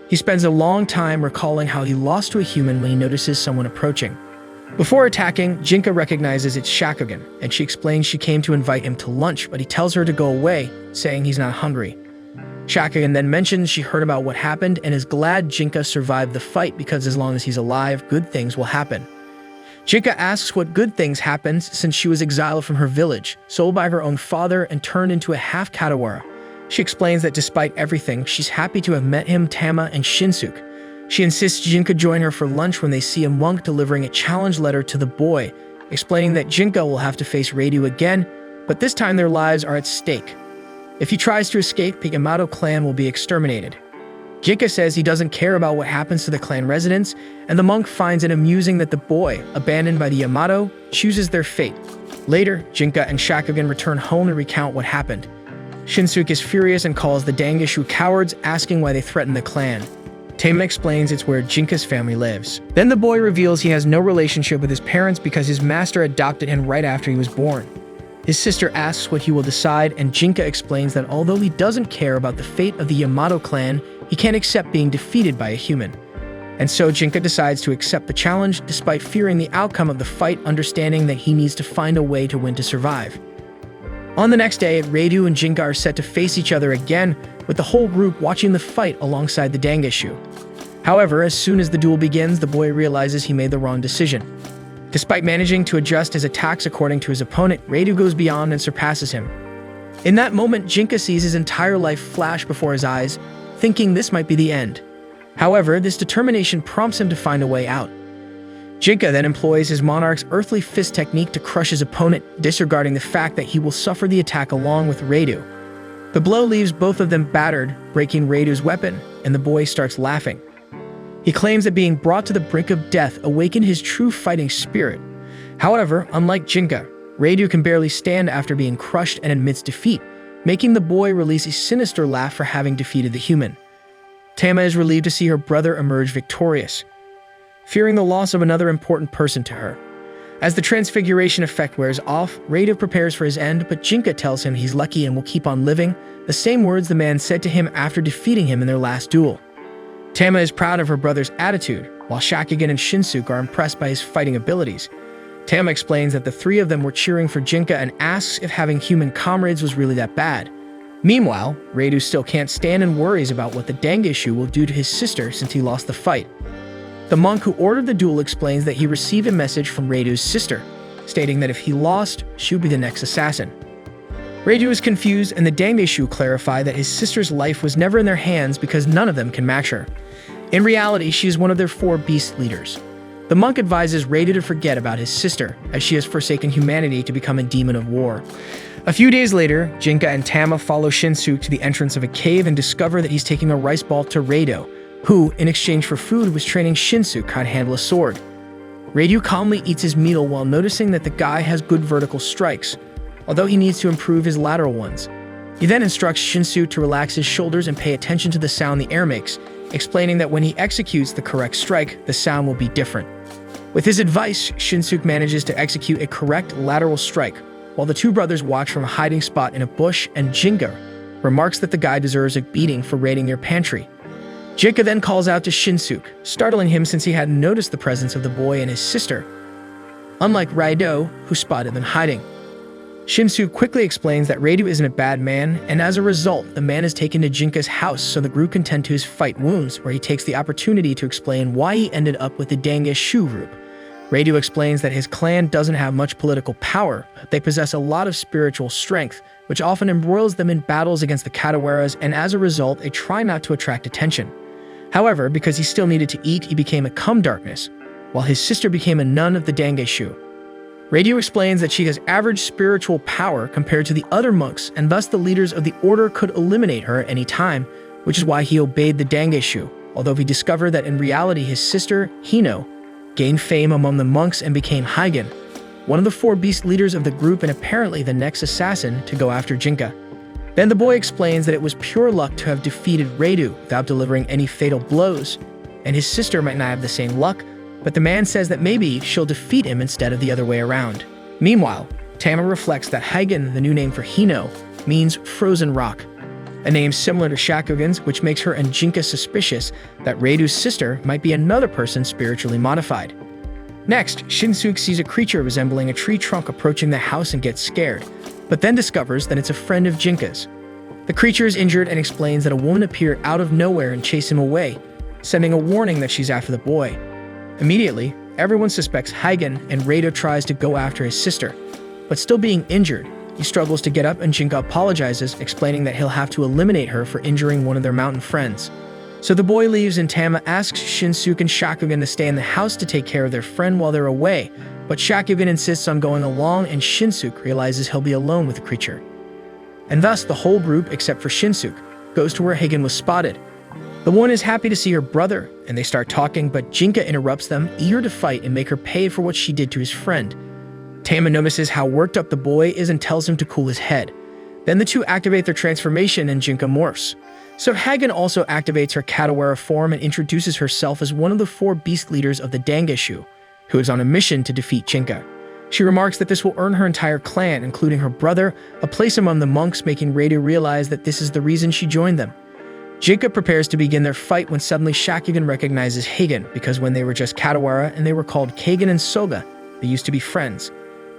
He spends a long time recalling how he lost to a human when he notices someone approaching. Before attacking, Jinka recognizes it's Shakugan, and she explains she came to invite him to lunch, but he tells her to go away, saying he's not hungry. Shakugan then mentions she heard about what happened and is glad Jinka survived the fight because as long as he's alive, good things will happen. Jinka asks what good things happened since she was exiled from her village, sold by her own father, and turned into a half-Katawara. She explains that despite everything, she's happy to have met him, Tama, and Shinsuke. She insists Jinka join her for lunch when they see a monk delivering a challenge letter to the boy, explaining that Jinka will have to face Rado again, but this time their lives are at stake. If he tries to escape, the Yamato clan will be exterminated. Jinka says he doesn't care about what happens to the clan residents, and the monk finds it amusing that the boy, abandoned by the Yamato, chooses their fate. Later, Jinka and Shakugan return home to recount what happened. Shinsuke is furious and calls the Dangishu cowards, asking why they threatened the clan. Tama explains it's where Jinka's family lives. Then the boy reveals he has no relationship with his parents because his master adopted him right after he was born. His sister asks what he will decide, and Jinka explains that although he doesn't care about the fate of the Yamato clan, he can't accept being defeated by a human. And so Jinka decides to accept the challenge despite fearing the outcome of the fight, understanding that he needs to find a way to win to survive. On the next day, Rado and Jinka are set to face each other again, with the whole group watching the fight alongside the Dangishu. However, as soon as the duel begins, the boy realizes he made the wrong decision. Despite managing to adjust his attacks according to his opponent, Rado goes beyond and surpasses him. In that moment, Jinka sees his entire life flash before his eyes, thinking this might be the end. However, this determination prompts him to find a way out. Jinka then employs his monarch's earthly fist technique to crush his opponent, disregarding the fact that he will suffer the attack along with Rado. The blow leaves both of them battered, breaking Rado's weapon, and the boy starts laughing. He claims that being brought to the brink of death awakened his true fighting spirit. However, unlike Jinka, Rado can barely stand after being crushed and admits defeat, making the boy release a sinister laugh for having defeated the human. Tama is relieved to see her brother emerge victorious, fearing the loss of another important person to her. As the transfiguration effect wears off, Rado prepares for his end, but Jinka tells him he's lucky and will keep on living, the same words the man said to him after defeating him in their last duel. Tama is proud of her brother's attitude, while Shakugan and Shinsuke are impressed by his fighting abilities. Tama explains that the three of them were cheering for Jinka and asks if having human comrades was really that bad. Meanwhile, Rado still can't stand and worries about what the Dangishu will do to his sister since he lost the fight. The monk who ordered the duel explains that he received a message from Rado's sister, stating that if he lost, she would be the next assassin. Rado is confused, and the Dangishu clarify that his sister's life was never in their hands because none of them can match her. In reality, she is one of their 4 beast leaders. The monk advises Rado to forget about his sister, as she has forsaken humanity to become a demon of war. A few days later, Jinka and Tama follow Shinsuke to the entrance of a cave and discover that he's taking a rice ball to Rado, who, in exchange for food, was training Shinsuke how to handle a sword. Rado calmly eats his meal while noticing that the guy has good vertical strikes, although he needs to improve his lateral ones. He then instructs Shinsuke to relax his shoulders and pay attention to the sound the air makes, explaining that when he executes the correct strike, the sound will be different. With his advice, Shinsuke manages to execute a correct lateral strike, while the 2 brothers watch from a hiding spot in a bush, and Jinka remarks that the guy deserves a beating for raiding their pantry. Jinka then calls out to Shinsuke, startling him since he hadn't noticed the presence of the boy and his sister, unlike Rado, who spotted them hiding. Shinsuke quickly explains that Rado isn't a bad man, and as a result, the man is taken to Jinka's house so the group can tend to his fight wounds, where he takes the opportunity to explain why he ended up with the Dangishu group. Rado explains that his clan doesn't have much political power, but they possess a lot of spiritual strength, which often embroils them in battles against the Katawaras, and as a result, they try not to attract attention. However, because he still needed to eat, he became a cum darkness, while his sister became a nun of the Dangeshu. Radio explains that she has average spiritual power compared to the other monks, and thus the leaders of the order could eliminate her at any time, which is why he obeyed the Dangeshu, although he discovered that in reality his sister, Hino, gained fame among the monks and became Hygen, one of the 4 beast leaders of the group and apparently the next assassin to go after Jinka. Then the boy explains that it was pure luck to have defeated Radu without delivering any fatal blows, and his sister might not have the same luck, but the man says that maybe she'll defeat him instead of the other way around. Meanwhile, Tama reflects that Hygen, the new name for Hino, means frozen rock, a name similar to Shakugan's, which makes her and Jinka suspicious that Radu's sister might be another person spiritually modified. Next, Shinsuke sees a creature resembling a tree trunk approaching the house and gets scared, but then discovers that it's a friend of Jinka's. The creature is injured and explains that a woman appeared out of nowhere and chased him away, sending a warning that she's after the boy. Immediately, everyone suspects Hygen, and Rado tries to go after his sister, but still being injured, he struggles to get up and Jinka apologizes, explaining that he'll have to eliminate her for injuring one of their mountain friends. So the boy leaves and Tama asks Shinsuke and Shakugan to stay in the house to take care of their friend while they're away, but Shakugan insists on going along and Shinsuke realizes he'll be alone with the creature. And thus the whole group, except for Shinsuke, goes to where Hygen was spotted. The woman is happy to see her brother, and they start talking, but Jinka interrupts them, eager to fight and make her pay for what she did to his friend. Tama notices how worked up the boy is and tells him to cool his head. Then the two activate their transformation and Jinka morphs. So Hygen also activates her Katawara form and introduces herself as one of the 4 beast leaders of the Dangeshu, who is on a mission to defeat Jinka. She remarks that this will earn her entire clan, including her brother, a place among the monks, making Radu realize that this is the reason she joined them. Jinka prepares to begin their fight when suddenly Shakugan recognizes Hygen, because when they were just Katawara and they were called Kagen and Soga, they used to be friends.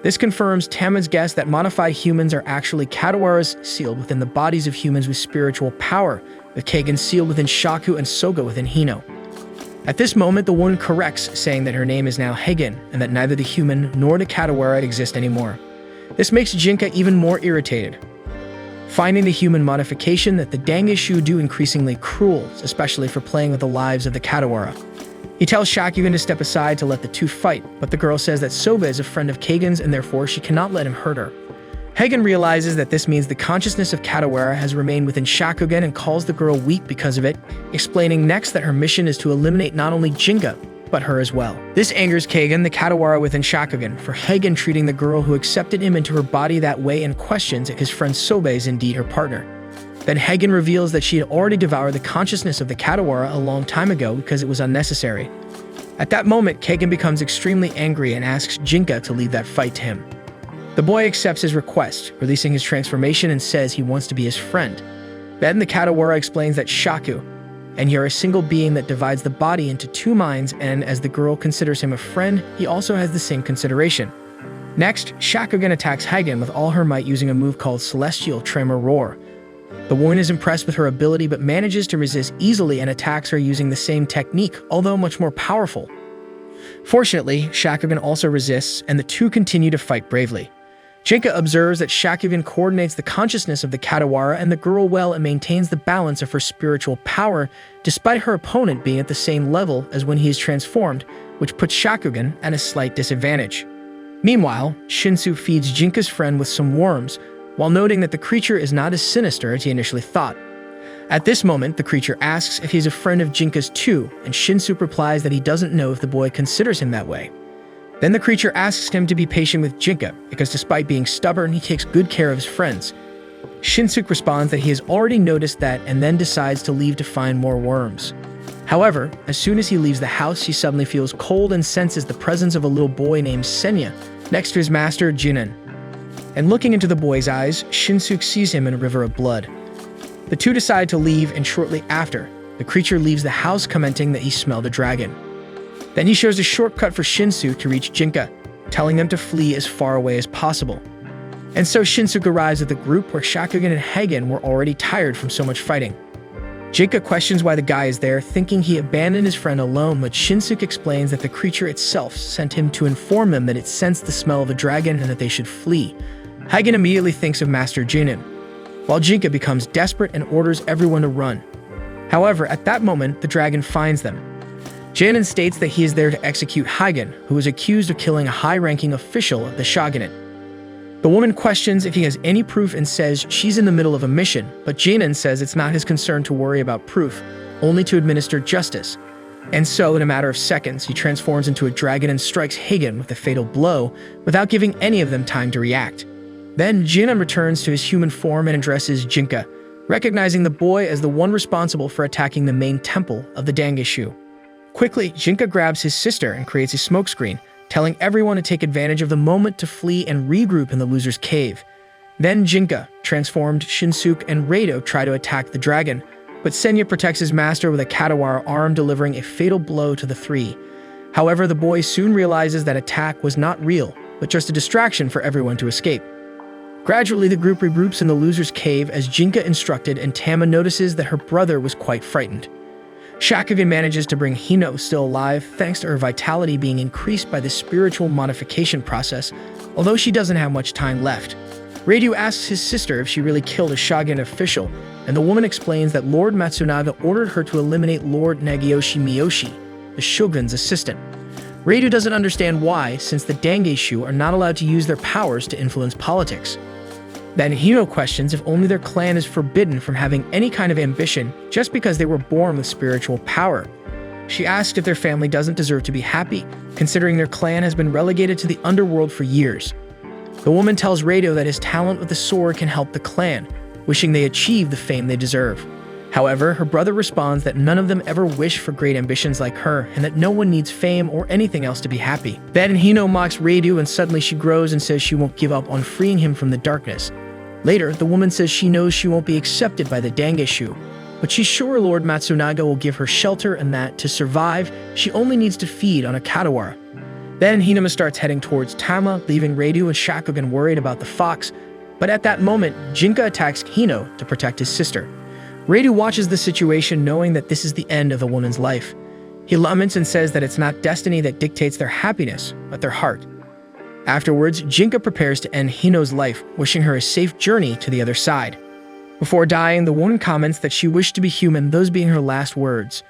This confirms Tama's guess that modified humans are actually Katawaras sealed within the bodies of humans with spiritual power, with Kagen sealed within Shaku and Soga within Hino. At this moment, the woman corrects, saying that her name is now Hygen, and that neither the human nor the Katawara exist anymore. This makes Jinka even more irritated, finding the human modification that the Dangeshu do increasingly cruel, especially for playing with the lives of the Katawara. He tells Shakugan to step aside to let the two fight, but the girl says that Soba is a friend of Kagen's and therefore she cannot let him hurt her. Hygen realizes that this means the consciousness of Katawara has remained within Shakugan and calls the girl weak because of it, explaining next that her mission is to eliminate not only Jinka, but her as well. This angers Kagen, the Katawara within Shakugan, for Hygen treating the girl who accepted him into her body that way and questions if his friend Soba is indeed her partner. Then Hygen reveals that she had already devoured the consciousness of the Katawara a long time ago because it was unnecessary. At that moment, Kagen becomes extremely angry and asks Jinka to leave that fight to him. The boy accepts his request, releasing his transformation and says he wants to be his friend. Then the Katawara explains that Shaku, and you're a single being that divides the body into 2 minds, and as the girl considers him a friend, he also has the same consideration. Next, Shakugan attacks Hygen with all her might using a move called Celestial Tremor Roar. The woman is impressed with her ability but manages to resist easily and attacks her using the same technique, although much more powerful. Fortunately, Shakugan also resists, and the two continue to fight bravely. Jinka observes that Shakugan coordinates the consciousness of the Katawara and the girl well and maintains the balance of her spiritual power, despite her opponent being at the same level as when he is transformed, which puts Shakugan at a slight disadvantage. Meanwhile, Shinsu feeds Jinka's friend with some worms, while noting that the creature is not as sinister as he initially thought. At this moment, the creature asks if he's a friend of Jinka's too, and Shinsu replies that he doesn't know if the boy considers him that way. Then the creature asks him to be patient with Jinka, because despite being stubborn, he takes good care of his friends. Shinsuke responds that he has already noticed that and then decides to leave to find more worms. However, as soon as he leaves the house, he suddenly feels cold and senses the presence of a little boy named Senya next to his master, Jinan. And looking into the boy's eyes, Shinsuke sees him in a river of blood. The two decide to leave, and shortly after, the creature leaves the house, commenting that he smelled a dragon. Then he shows a shortcut for Shinsuke to reach Jinka, telling them to flee as far away as possible. And so Shinsuke arrives at the group where Shakugan and Hygen were already tired from so much fighting. Jinka questions why the guy is there, thinking he abandoned his friend alone, but Shinsuke explains that the creature itself sent him to inform them that it sensed the smell of a dragon and that they should flee. Hygen immediately thinks of Master Jinin, while Jinka becomes desperate and orders everyone to run. However, at that moment, the dragon finds them. Jinin states that he is there to execute Hygen, who is accused of killing a high-ranking official of the shogunate. The woman questions if he has any proof and says she's in the middle of a mission, but Jinin says it's not his concern to worry about proof, only to administer justice. And so, in a matter of seconds, he transforms into a dragon and strikes Hygen with a fatal blow without giving any of them time to react. Then Jinin returns to his human form and addresses Jinka, recognizing the boy as the one responsible for attacking the main temple of the Dangeshu. Quickly, Jinka grabs his sister and creates a smokescreen, telling everyone to take advantage of the moment to flee and regroup in the loser's cave. Then Jinka, transformed Shinsuke and Hyoudou try to attack the dragon, but Senya protects his master with a Katawara arm, delivering a fatal blow to the three. However, the boy soon realizes that attack was not real, but just a distraction for everyone to escape. Gradually, the group regroups in the loser's cave as Jinka instructed, and Tama notices that her brother was quite frightened. Shakugan manages to bring Hino still alive thanks to her vitality being increased by the spiritual modification process, although she doesn't have much time left. Hyoudou asks his sister if she really killed a shogun official, and the woman explains that Lord Matsunaga ordered her to eliminate Lord Nagiyoshi Miyoshi, the shogun's assistant. Hyoudou doesn't understand why, since the Dangeshu are not allowed to use their powers to influence politics. Then Hino questions if only their clan is forbidden from having any kind of ambition just because they were born with spiritual power. She asks if their family doesn't deserve to be happy, considering their clan has been relegated to the underworld for years. The woman tells Hyoudou that his talent with the sword can help the clan, wishing they achieve the fame they deserve. However, her brother responds that none of them ever wish for great ambitions like her, and that no one needs fame or anything else to be happy. Then Hino mocks Hyoudou, and suddenly she grows and says she won't give up on freeing him from the darkness. Later, the woman says she knows she won't be accepted by the Dangeshu, but she's sure Lord Matsunaga will give her shelter and that, to survive, she only needs to feed on a Katawara. Then Hinama starts heading towards Tama, leaving Hyoudou and Shakugan worried about the fox, but at that moment, Jinka attacks Hino to protect his sister. Hyoudou watches the situation, knowing that this is the end of the woman's life. He laments and says that it's not destiny that dictates their happiness, but their heart. Afterwards, Jinka prepares to end Hino's life, wishing her a safe journey to the other side. Before dying, the woman comments that she wished to be human, those being her last words.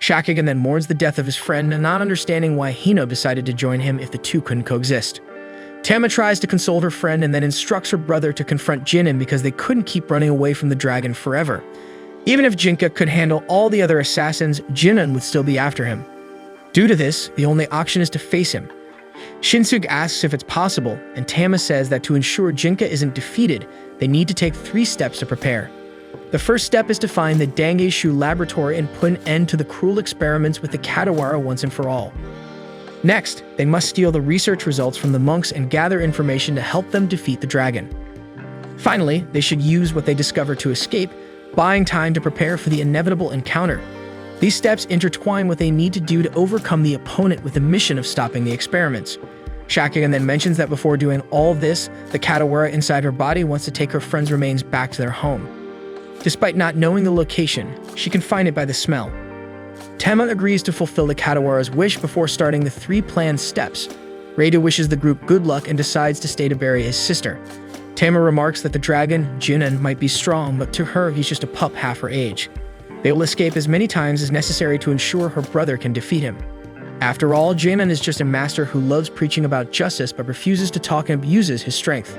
Shakugan then mourns the death of his friend, not understanding why Hino decided to join him if the two couldn't coexist. Tama tries to console her friend and then instructs her brother to confront Jinin because they couldn't keep running away from the dragon forever. Even if Jinka could handle all the other assassins, Jinin would still be after him. Due to this, the only option is to face him. Shinsuke asks if it's possible, and Tama says that to ensure Jinka isn't defeated, they need to take 3 steps to prepare. The first step is to find the Dangeshu laboratory and put an end to the cruel experiments with the Katawara once and for all. Next, they must steal the research results from the monks and gather information to help them defeat the dragon. Finally, they should use what they discover to escape, buying time to prepare for the inevitable encounter. These steps intertwine what they need to do to overcome the opponent with the mission of stopping the experiments. Shakugan then mentions that before doing all this, the Katawara inside her body wants to take her friend's remains back to their home. Despite not knowing the location, she can find it by the smell. Tama agrees to fulfill the Katawara's wish before starting the 3 planned steps. Hyoudou wishes the group good luck and decides to stay to bury his sister. Tama remarks that the dragon, Jinin, might be strong, but to her he's just a pup half her age. They will escape as many times as necessary to ensure her brother can defeat him. After all, Jinin is just a master who loves preaching about justice but refuses to talk and abuses his strength.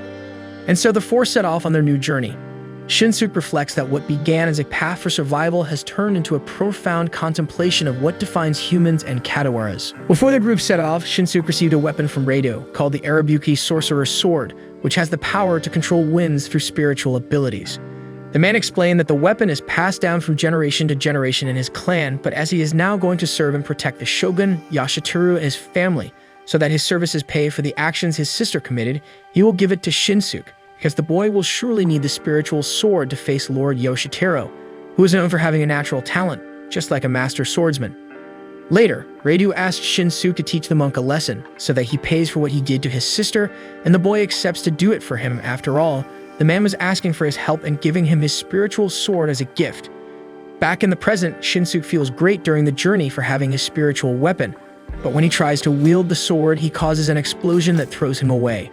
And so the 4 set off on their new journey. Shinsuke reflects that what began as a path for survival has turned into a profound contemplation of what defines humans and Katawaras. Before the group set off, Shinsuke received a weapon from Hyoudou called the Arabuki Sorcerer's Sword, which has the power to control winds through spiritual abilities. The man explained that the weapon is passed down from generation to generation in his clan, but as he is now going to serve and protect the shogun, Yashiteru, and his family, so that his services pay for the actions his sister committed, he will give it to Shinsuke, because the boy will surely need the spiritual sword to face Lord Yoshiteru, who is known for having a natural talent, just like a master swordsman. Later, Hyoudou asked Shinsuke to teach the monk a lesson, so that he pays for what he did to his sister, and the boy accepts to do it for him. After all, the man was asking for his help and giving him his spiritual sword as a gift. Back in the present, Shinsuke feels great during the journey for having his spiritual weapon, but when he tries to wield the sword, he causes an explosion that throws him away.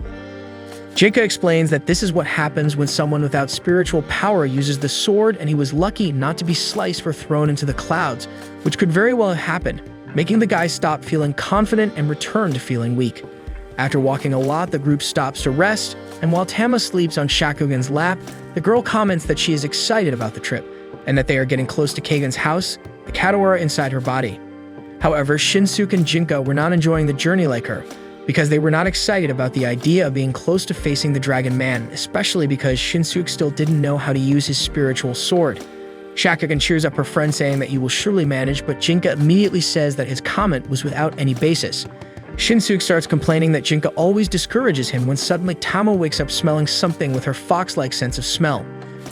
Jinka explains that this is what happens when someone without spiritual power uses the sword, and he was lucky not to be sliced or thrown into the clouds, which could very well have happened, making the guy stop feeling confident and return to feeling weak. After walking a lot, the group stops to rest, and while Tama sleeps on Shakugan's lap, the girl comments that she is excited about the trip, and that they are getting close to Kagan's house, the Kadawara inside her body. However, Shinsuke and Jinka were not enjoying the journey like her, because they were not excited about the idea of being close to facing the Dragon Man, especially because Shinsuke still didn't know how to use his spiritual sword. Shakugan cheers up her friend, saying that he will surely manage, but Jinka immediately says that his comment was without any basis. Shinsuke starts complaining that Jinka always discourages him when suddenly Tama wakes up smelling something with her fox-like sense of smell.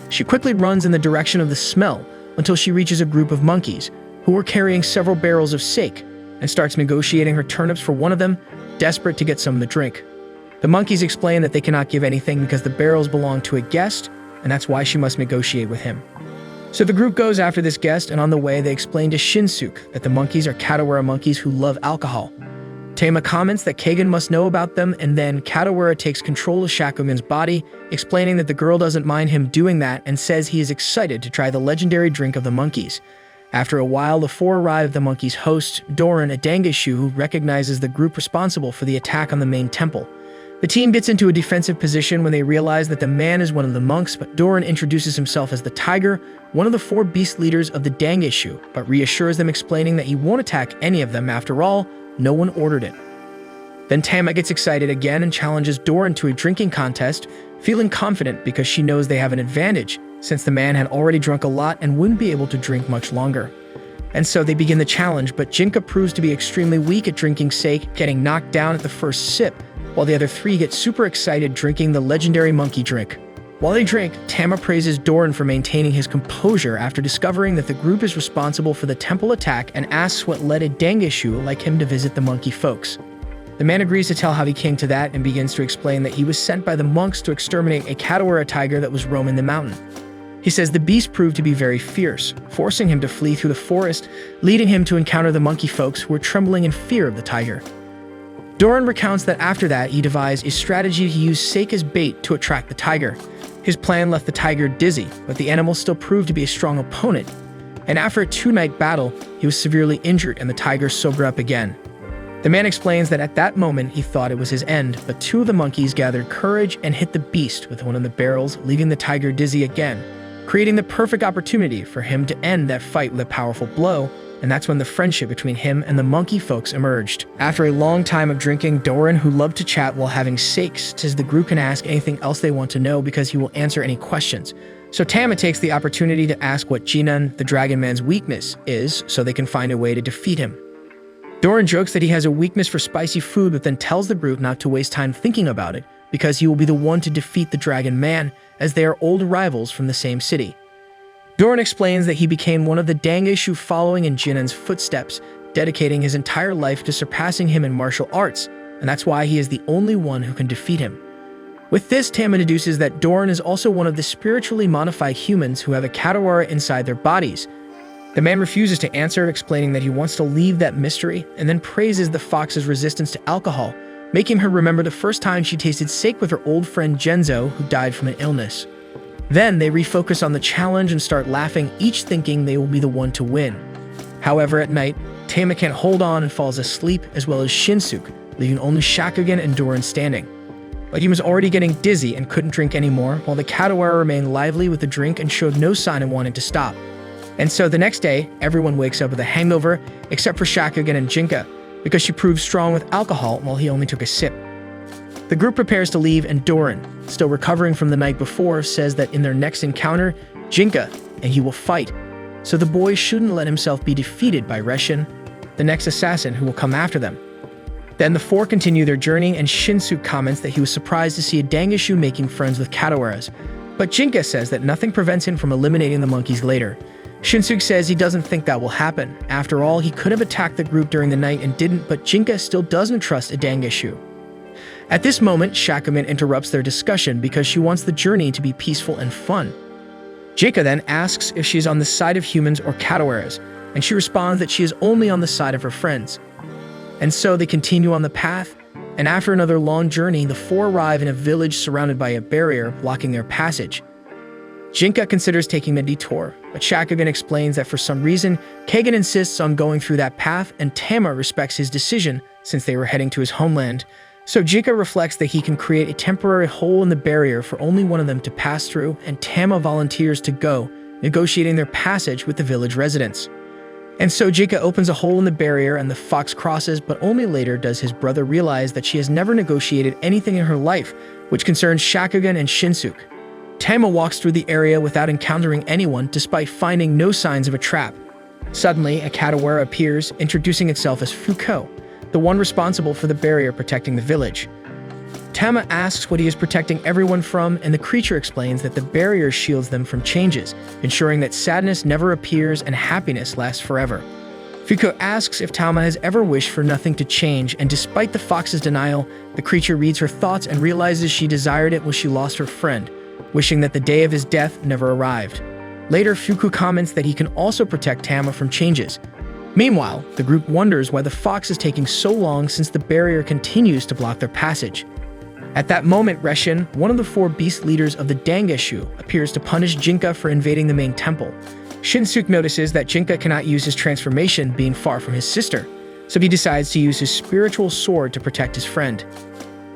She quickly runs in the direction of the smell until she reaches a group of monkeys who were carrying several barrels of sake, and starts negotiating her turnips for one of them, desperate to get some of the drink. The monkeys explain that they cannot give anything because the barrels belong to a guest, and that's why she must negotiate with him. So the group goes after this guest, and on the way they explain to Shinsuke that the monkeys are Kadawara monkeys who love alcohol. Tama comments that Kagan must know about them, and then Kadawara takes control of Shakugan's body, explaining that the girl doesn't mind him doing that and says he is excited to try the legendary drink of the monkeys. After a while, the four arrive at the monkeys' host, Doran, a Dangishu, who recognizes the group responsible for the attack on the main temple. The team gets into a defensive position when they realize that the man is one of the monks, but Doran introduces himself as the Tiger, one of the four beast leaders of the Dangishu, but reassures them, explaining that he won't attack any of them. After all, no one ordered it. Then Tama gets excited again and challenges Doran to a drinking contest, feeling confident because she knows they have an advantage, since the man had already drunk a lot and wouldn't be able to drink much longer. And so they begin the challenge, but Jinka proves to be extremely weak at drinking sake, getting knocked down at the first sip, while the other three get super excited drinking the legendary monkey drink. While they drink, Tama praises Doran for maintaining his composure after discovering that the group is responsible for the temple attack, and asks what led a Dangishu like him to visit the monkey folks. The man agrees to tell how he came to that and begins to explain that he was sent by the monks to exterminate a Kadawara tiger that was roaming the mountain. He says the beast proved to be very fierce, forcing him to flee through the forest, leading him to encounter the monkey folks who were trembling in fear of the tiger. Doran recounts that after that, he devised a strategy to use sake as bait to attract the tiger. His plan left the tiger dizzy, but the animal still proved to be a strong opponent, and after a two-night battle, he was severely injured and the tiger sobered up again. The man explains that at that moment he thought it was his end, but two of the monkeys gathered courage and hit the beast with one of the barrels, leaving the tiger dizzy again, creating the perfect opportunity for him to end that fight with a powerful blow, and that's when the friendship between him and the monkey folks emerged. After a long time of drinking, Doran, who loved to chat while having sakes, says the group can ask anything else they want to know because he will answer any questions. So Tama takes the opportunity to ask what Jinan, the Dragon Man's weakness, is, so they can find a way to defeat him. Doran jokes that he has a weakness for spicy food, but then tells the group not to waste time thinking about it, because he will be the one to defeat the Dragon Man, as they are old rivals from the same city. Doran explains that he became one of the Dangishu following in Jinan's footsteps, dedicating his entire life to surpassing him in martial arts, and that's why he is the only one who can defeat him. With this, Tama deduces that Doran is also one of the spiritually modified humans who have a Kadawara inside their bodies. The man refuses to answer, explaining that he wants to leave that mystery, and then praises the fox's resistance to alcohol, making her remember the first time she tasted sake with her old friend Genzo, who died from an illness. Then they refocus on the challenge and start laughing, each thinking they will be the one to win. However, at night, Tama can't hold on and falls asleep, as well as Shinsuke, leaving only Shakugan and Doran standing. But he was already getting dizzy and couldn't drink anymore, while the Kadawara remained lively with the drink and showed no sign of wanting to stop. And so the next day, everyone wakes up with a hangover, except for Shakugan and Jinka, because she proved strong with alcohol while he only took a sip. The group prepares to leave, and Doran, still recovering from the night before, says that in their next encounter, Jinka and he will fight, so the boy shouldn't let himself be defeated by Reshin, the next assassin who will come after them. Then the four continue their journey, and Shinsuke comments that he was surprised to see a Dangishu making friends with Kadawaras, but Jinka says that nothing prevents him from eliminating the monkeys later. Shinsuke says he doesn't think that will happen. After all, he could have attacked the group during the night and didn't, but Jinka still doesn't trust a Dangishu. At this moment, Shakugan interrupts their discussion because she wants the journey to be peaceful and fun. Jinka then asks if she's on the side of humans or Kadawaras, and she responds that she is only on the side of her friends. And so they continue on the path, and after another long journey, the four arrive in a village surrounded by a barrier blocking their passage. Jinka considers taking the detour, but Shakugan explains that for some reason, Kagan insists on going through that path, and Tama respects his decision since they were heading to his homeland. So Jinka reflects that he can create a temporary hole in the barrier for only one of them to pass through, and Tama volunteers to go, negotiating their passage with the village residents. And so Jinka opens a hole in the barrier and the fox crosses, but only later does his brother realize that she has never negotiated anything in her life, which concerns Shakugan and Shinsuke. Tama walks through the area without encountering anyone despite finding no signs of a trap. Suddenly, a Katawara appears, introducing itself as Fuko, the one responsible for the barrier protecting the village. Tama asks what he is protecting everyone from, and the creature explains that the barrier shields them from changes, ensuring that sadness never appears and happiness lasts forever. Fuko asks if Tama has ever wished for nothing to change, and despite the fox's denial, the creature reads her thoughts and realizes she desired it when she lost her friend, wishing that the day of his death never arrived. Later, Fuku comments that he can also protect Tama from changes. Meanwhile, the group wonders why the fox is taking so long since the barrier continues to block their passage. At that moment, Reshin, one of the four beast leaders of the Dangeshu, appears to punish Jinka for invading the main temple. Shinsuke notices that Jinka cannot use his transformation being far from his sister, so he decides to use his spiritual sword to protect his friend.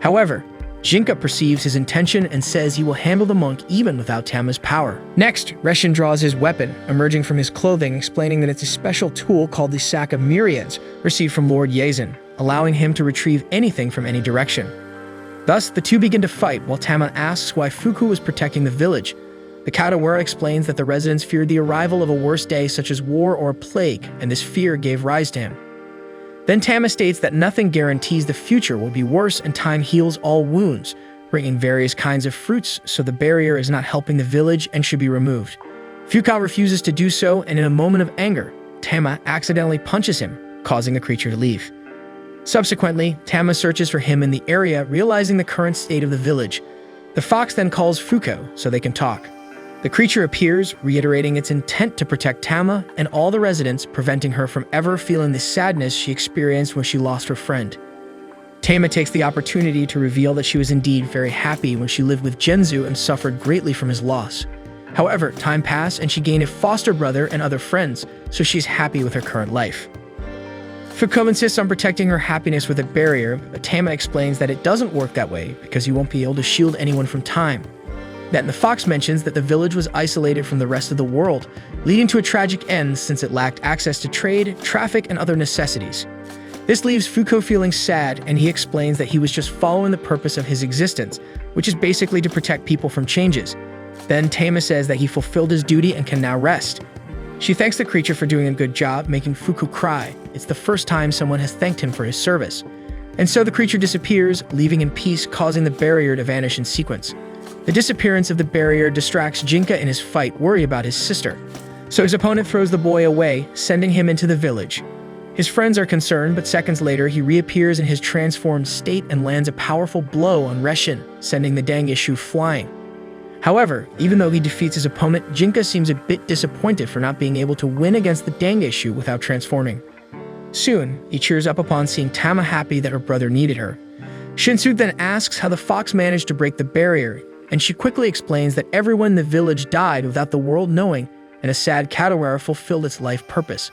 However, Jinka perceives his intention and says he will handle the monk even without Tama's power. Next, Reshin draws his weapon, emerging from his clothing, explaining that it's a special tool called the Sack of Myriads, received from Lord Yazen, allowing him to retrieve anything from any direction. Thus, the two begin to fight while Tama asks why Fuku was protecting the village. The Katawara explains that the residents feared the arrival of a worse day such as war or a plague, and this fear gave rise to him. Then Tama states that nothing guarantees the future will be worse and time heals all wounds, bringing various kinds of fruits, so the barrier is not helping the village and should be removed. Fuka refuses to do so, and in a moment of anger, Tama accidentally punches him, causing the creature to leave. Subsequently, Tama searches for him in the area, realizing the current state of the village. The fox then calls Fuko so they can talk. The creature appears, reiterating its intent to protect Tama and all the residents, preventing her from ever feeling the sadness she experienced when she lost her friend. Tama takes the opportunity to reveal that she was indeed very happy when she lived with Genzu and suffered greatly from his loss. However, time passed and she gained a foster brother and other friends, so she's happy with her current life. Fuko insists on protecting her happiness with a barrier, but Tama explains that it doesn't work that way because you won't be able to shield anyone from time. Then the fox mentions that the village was isolated from the rest of the world, leading to a tragic end since it lacked access to trade, traffic, and other necessities. This leaves Fuko feeling sad, and he explains that he was just following the purpose of his existence, which is basically to protect people from changes. Then Tama says that he fulfilled his duty and can now rest. She thanks the creature for doing a good job, making Fuku cry. It's the first time someone has thanked him for his service. And so the creature disappears, leaving in peace, causing the barrier to vanish in sequence. The disappearance of the barrier distracts Jinka in his fight, worry about his sister. So his opponent throws the boy away, sending him into the village. His friends are concerned, but seconds later he reappears in his transformed state and lands a powerful blow on Reshin, sending the Dangeshu flying. However, even though he defeats his opponent, Jinka seems a bit disappointed for not being able to win against the Dangeshu without transforming. Soon, he cheers up upon seeing Tama happy that her brother needed her. Shinsuke then asks how the fox managed to break the barrier, and she quickly explains that everyone in the village died without the world knowing, and a sad Katawara fulfilled its life purpose.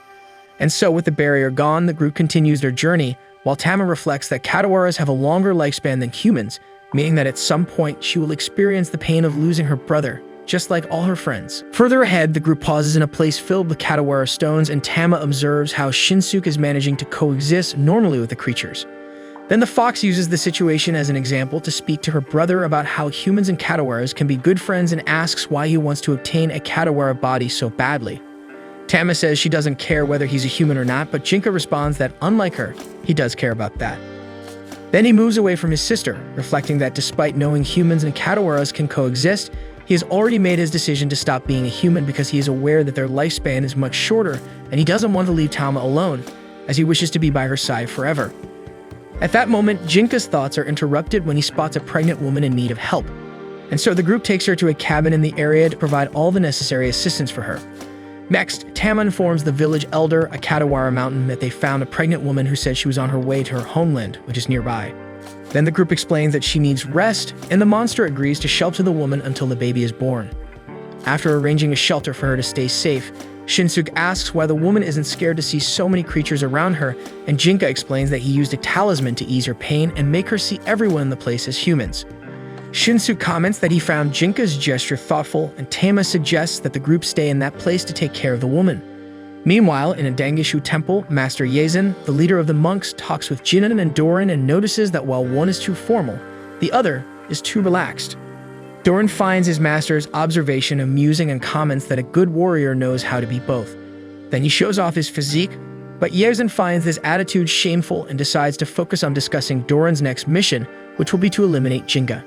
And so, with the barrier gone, the group continues their journey, while Tama reflects that Katawaras have a longer lifespan than humans, meaning that at some point she will experience the pain of losing her brother, just like all her friends. Further ahead, the group pauses in a place filled with Katawara stones, and Tama observes how Shinsuke is managing to coexist normally with the creatures. Then the fox uses the situation as an example to speak to her brother about how humans and Katawaras can be good friends and asks why he wants to obtain a Katawara body so badly. Tama says she doesn't care whether he's a human or not, but Jinka responds that, unlike her, he does care about that. Then he moves away from his sister, reflecting that despite knowing humans and Katawaras can coexist, he has already made his decision to stop being a human because he is aware that their lifespan is much shorter, and he doesn't want to leave Tama alone, as he wishes to be by her side forever. At that moment, Jinka's thoughts are interrupted when he spots a pregnant woman in need of help, and so the group takes her to a cabin in the area to provide all the necessary assistance for her. Next, Tama informs the village elder, a Katawara mountain, that they found a pregnant woman who said she was on her way to her homeland, which is nearby. Then the group explains that she needs rest, and the monster agrees to shelter the woman until the baby is born. After arranging a shelter for her to stay safe, Shinsuke asks why the woman isn't scared to see so many creatures around her, and Jinka explains that he used a talisman to ease her pain and make her see everyone in the place as humans. Shinsuke comments that he found Jinka's gesture thoughtful, and Tama suggests that the group stay in that place to take care of the woman. Meanwhile, in a Dangishu temple, Master Yazen, the leader of the monks, talks with Jinan and Doran and notices that while one is too formal, the other is too relaxed. Doran finds his master's observation amusing and comments that a good warrior knows how to be both. Then he shows off his physique, but Yazen finds this attitude shameful and decides to focus on discussing Doran's next mission, which will be to eliminate Jinka.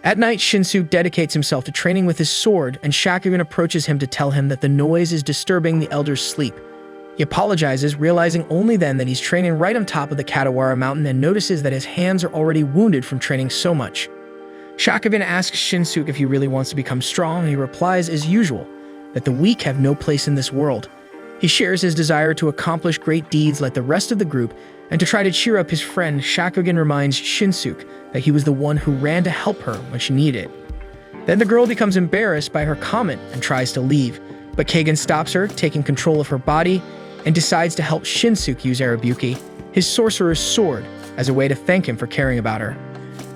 At night, Shinsuke dedicates himself to training with his sword, and Shakugan approaches him to tell him that the noise is disturbing the elder's sleep. He apologizes, realizing only then that he's training right on top of the Katawara mountain, and notices that his hands are already wounded from training so much. Shakugan asks Shinsuke if he really wants to become strong, and he replies, as usual, that the weak have no place in this world. He shares his desire to accomplish great deeds like the rest of the group, and to try to cheer up his friend, Shakugan reminds Shinsuke that he was the one who ran to help her when she needed it. Then the girl becomes embarrassed by her comment and tries to leave, but Kagan stops her, taking control of her body, and decides to help Shinsuke use Arabuki, his sorcerer's sword, as a way to thank him for caring about her.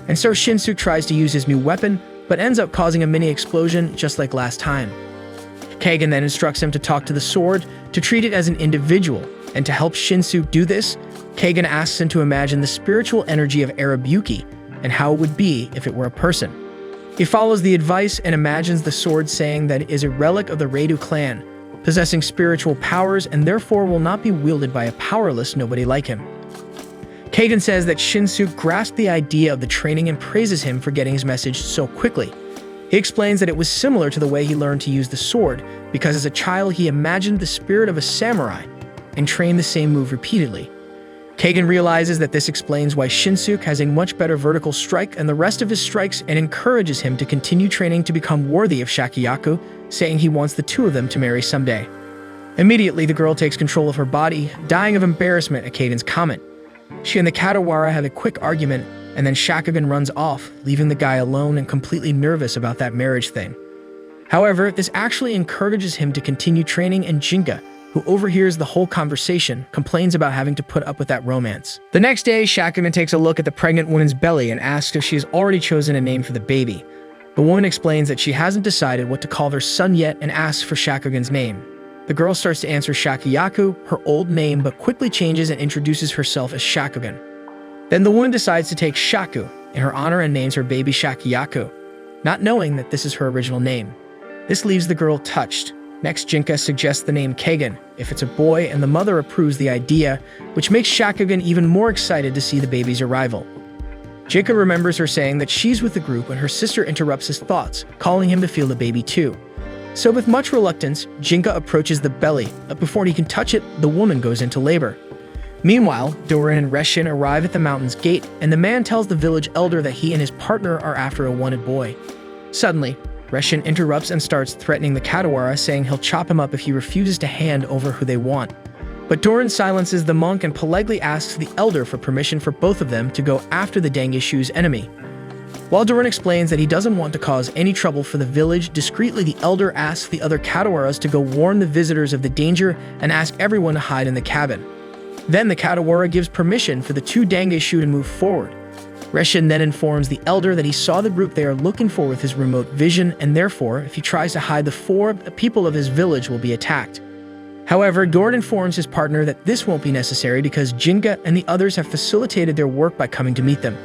And so Shinsuke tries to use his new weapon, but ends up causing a mini-explosion just like last time. Kagan then instructs him to talk to the sword, to treat it as an individual, and to help Shinsuke do this, Kagan asks him to imagine the spiritual energy of Arabuki and how it would be if it were a person. He follows the advice and imagines the sword, saying that it is a relic of the Reidu clan, possessing spiritual powers and therefore will not be wielded by a powerless nobody like him. Kagan says that Shinsuke grasped the idea of the training and praises him for getting his message so quickly. He explains that it was similar to the way he learned to use the sword, because as a child he imagined the spirit of a samurai and trained the same move repeatedly. Kagan realizes that this explains why Shinsuke has a much better vertical strike than the rest of his strikes, and encourages him to continue training to become worthy of Shakuyaku, saying he wants the two of them to marry someday. Immediately, the girl takes control of her body, dying of embarrassment at Kagan's comment. She and the Katawara have a quick argument, and then Shakugan runs off, leaving the guy alone and completely nervous about that marriage thing. However, this actually encourages him to continue training, and Jinka, who overhears the whole conversation, complains about having to put up with that romance. The next day, Shakugan takes a look at the pregnant woman's belly and asks if she has already chosen a name for the baby. The woman explains that she hasn't decided what to call their son yet and asks for Shakugan's name. The girl starts to answer Shakuyaku, her old name, but quickly changes and introduces herself as Shakugan. Then the woman decides to take Shaku in her honor and names her baby Shakuyaku, not knowing that this is her original name. This leaves the girl touched. Next, Jinka suggests the name Kagan if it's a boy, and the mother approves the idea, which makes Shakugan even more excited to see the baby's arrival. Jinka remembers her saying that she's with the group when her sister interrupts his thoughts, calling him to feel the baby too. So with much reluctance, Jinka approaches the belly, but before he can touch it, the woman goes into labor. Meanwhile, Doran and Reshin arrive at the mountain's gate, and the man tells the village elder that he and his partner are after a wanted boy. Suddenly, Reshin interrupts and starts threatening the Katawara, saying he'll chop him up if he refuses to hand over who they want. But Doran silences the monk and politely asks the elder for permission for both of them to go after the Dangishu's enemy. While Doran explains that he doesn't want to cause any trouble for the village, discreetly the elder asks the other Katawaras to go warn the visitors of the danger and ask everyone to hide in the cabin. Then the Katawara gives permission for the two Dangishu to move forward. Reshin then informs the elder that he saw the group they are looking for with his remote vision, and therefore, if he tries to hide the people of his village will be attacked. However, Doran informs his partner that this won't be necessary because Jinka and the others have facilitated their work by coming to meet them.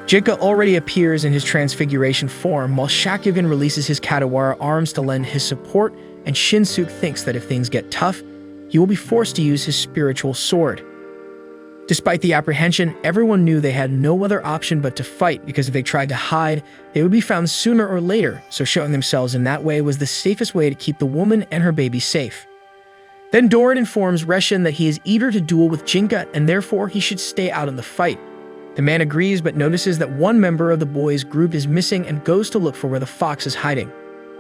Jinka already appears in his transfiguration form, while Shakugan releases his Katawara arms to lend his support, and Shinsuke thinks that if things get tough, he will be forced to use his spiritual sword. Despite the apprehension, everyone knew they had no other option but to fight, because if they tried to hide, they would be found sooner or later, so showing themselves in that way was the safest way to keep the woman and her baby safe. Then Doran informs Reshin that he is eager to duel with Jinka, and therefore he should stay out in the fight. The man agrees, but notices that one member of the boys' group is missing and goes to look for where the fox is hiding.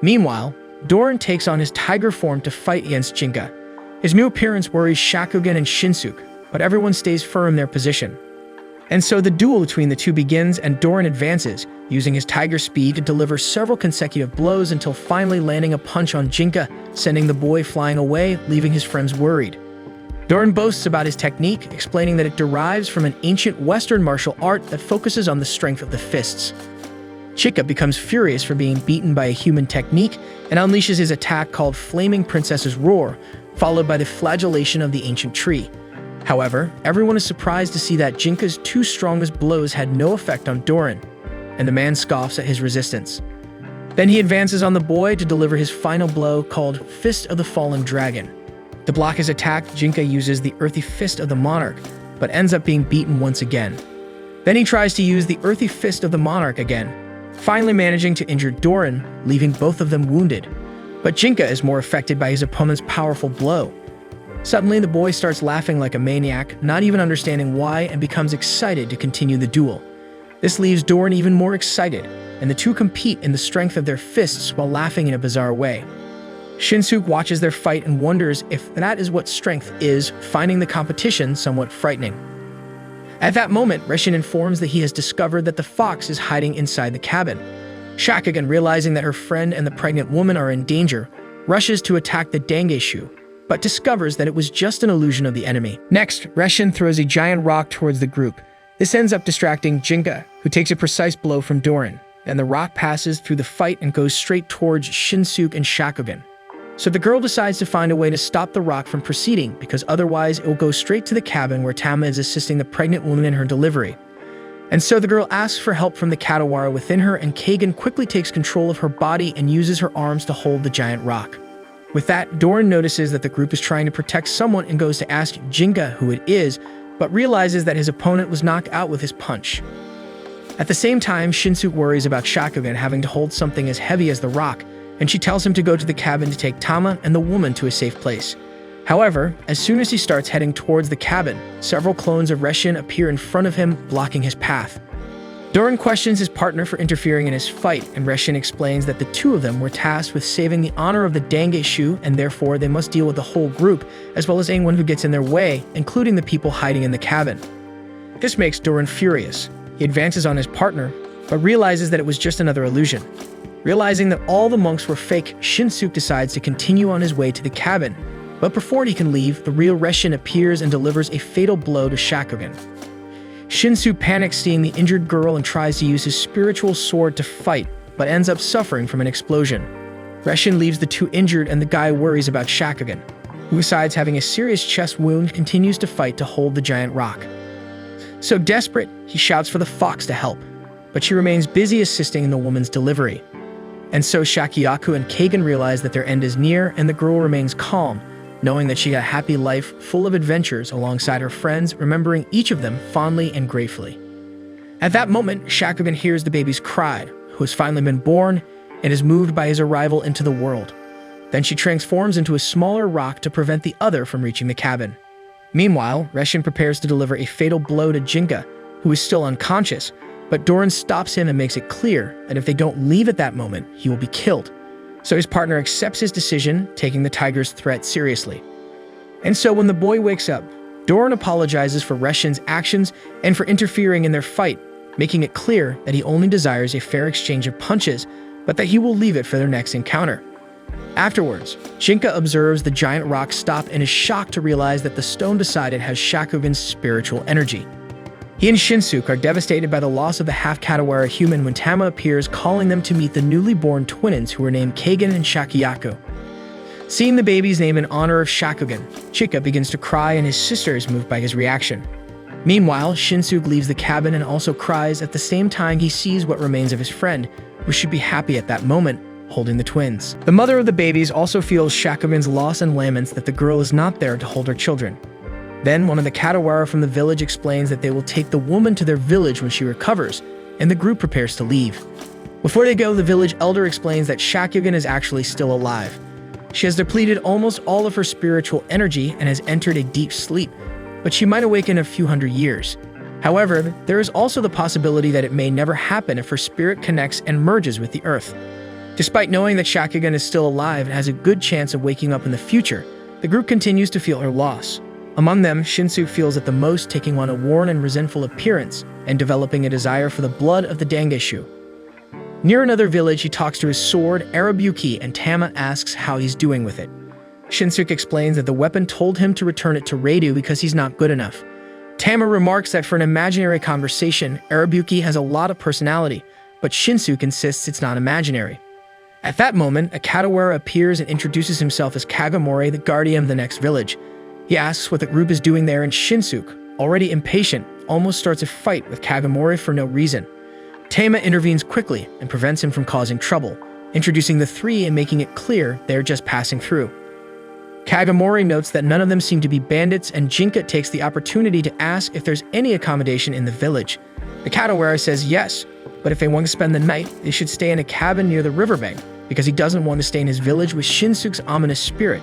Meanwhile, Doran takes on his tiger form to fight against Jinka. His new appearance worries Shakugan and Shinsuke, but everyone stays firm in their position. And so the duel between the two begins, and Doran advances, using his tiger speed to deliver several consecutive blows until finally landing a punch on Jinka, sending the boy flying away, leaving his friends worried. Doran boasts about his technique, explaining that it derives from an ancient Western martial art that focuses on the strength of the fists. Jinka becomes furious for being beaten by a human technique and unleashes his attack called Flaming Princess's Roar, followed by the flagellation of the ancient tree. However, everyone is surprised to see that Jinka's two strongest blows had no effect on Doran, and the man scoffs at his resistance. Then he advances on the boy to deliver his final blow called Fist of the Fallen Dragon. To block his attack, Jinka uses the Earthy Fist of the Monarch, but ends up being beaten once again. Then he tries to use the Earthy Fist of the Monarch again, finally managing to injure Doran, leaving both of them wounded. But Jinka is more affected by his opponent's powerful blow. Suddenly, the boy starts laughing like a maniac, not even understanding why, and becomes excited to continue the duel. This leaves Doran even more excited, and the two compete in the strength of their fists while laughing in a bizarre way. Shinsuke watches their fight and wonders if that is what strength is, finding the competition somewhat frightening. At that moment, Reshin informs that he has discovered that the fox is hiding inside the cabin. Shakugan, realizing that her friend and the pregnant woman are in danger, rushes to attack the Dangeshu, but discovers that it was just an illusion of the enemy. Next, Reshin throws a giant rock towards the group. This ends up distracting Jinka, who takes a precise blow from Doran, and the rock passes through the fight and goes straight towards Shinsuke and Shakugan. So the girl decides to find a way to stop the rock from proceeding, because otherwise it will go straight to the cabin where Tama is assisting the pregnant woman in her delivery. And so the girl asks for help from the Katawara within her, and Kagan quickly takes control of her body and uses her arms to hold the giant rock. With that, Doran notices that the group is trying to protect someone and goes to ask Jinka who it is, but realizes that his opponent was knocked out with his punch. At the same time, Shinsuke worries about Shakugan having to hold something as heavy as the rock, and she tells him to go to the cabin to take Tama and the woman to a safe place. However, as soon as he starts heading towards the cabin, several clones of Reshin appear in front of him, blocking his path. Doran questions his partner for interfering in his fight, and Reshin explains that the two of them were tasked with saving the honor of the Dangeshu, and therefore they must deal with the whole group, as well as anyone who gets in their way, including the people hiding in the cabin. This makes Doran furious. He advances on his partner, but realizes that it was just another illusion. Realizing that all the monks were fake, Shinsuke decides to continue on his way to the cabin, but before he can leave, the real Reshin appears and delivers a fatal blow to Shakugan. Shinsuke panics seeing the injured girl and tries to use his spiritual sword to fight, but ends up suffering from an explosion. Reshin leaves the two injured, and the guy worries about Shakugan, who, besides having a serious chest wound, continues to fight to hold the giant rock. So desperate, he shouts for the fox to help, but she remains busy assisting in the woman's delivery. And so Shakuyaku and Kagan realize that their end is near, and the girl remains calm, knowing that she had a happy life full of adventures alongside her friends, remembering each of them fondly and gratefully. At that moment, Shakugan hears the baby's cry, who has finally been born, and is moved by his arrival into the world. Then she transforms into a smaller rock to prevent the other from reaching the cabin. Meanwhile, Reshin prepares to deliver a fatal blow to Jinka, who is still unconscious, but Doran stops him and makes it clear that if they don't leave at that moment, he will be killed. So his partner accepts his decision, taking the tiger's threat seriously. And so when the boy wakes up, Doran apologizes for Reshin's actions and for interfering in their fight, making it clear that he only desires a fair exchange of punches, but that he will leave it for their next encounter. Afterwards, Jinka observes the giant rock stop and is shocked to realize that the stone beside it has Shakugan's spiritual energy. He and Shinsuke are devastated by the loss of the half-Katawara human when Tama appears, calling them to meet the newly born twins who were named Kagan and Shakuyaku. Seeing the baby's name in honor of Shakugan, Chika begins to cry, and his sister is moved by his reaction. Meanwhile, Shinsuke leaves the cabin and also cries. At the same time, he sees what remains of his friend, who should be happy at that moment, holding the twins. The mother of the babies also feels Shakugan's loss and laments that the girl is not there to hold her children. Then one of the Katawara from the village explains that they will take the woman to their village when she recovers, and the group prepares to leave. Before they go, the village elder explains that Shakugan is actually still alive. She has depleted almost all of her spiritual energy and has entered a deep sleep, but she might awaken in a few hundred years. However, there is also the possibility that it may never happen if her spirit connects and merges with the earth. Despite knowing that Shakugan is still alive and has a good chance of waking up in the future, the group continues to feel her loss. Among them, Shinsuke feels it the most, taking on a worn and resentful appearance and developing a desire for the blood of the Dangaishu. Near another village, he talks to his sword, Arabuki, and Tama asks how he's doing with it. Shinsuke explains that the weapon told him to return it to Hyoudou because he's not good enough. Tama remarks that for an imaginary conversation, Arabuki has a lot of personality, but Shinsuke insists it's not imaginary. At that moment, a Katawara appears and introduces himself as Kagomori, the guardian of the next village. He asks what the group is doing there, and Shinsuke, already impatient, almost starts a fight with Kagomori for no reason. Tama intervenes quickly and prevents him from causing trouble, introducing the three and making it clear they're just passing through. Kagomori notes that none of them seem to be bandits, and Jinka takes the opportunity to ask if there's any accommodation in the village. The Katawara says yes, but if they want to spend the night, they should stay in a cabin near the riverbank, because he doesn't want to stay in his village with Shinsuke's ominous spirit.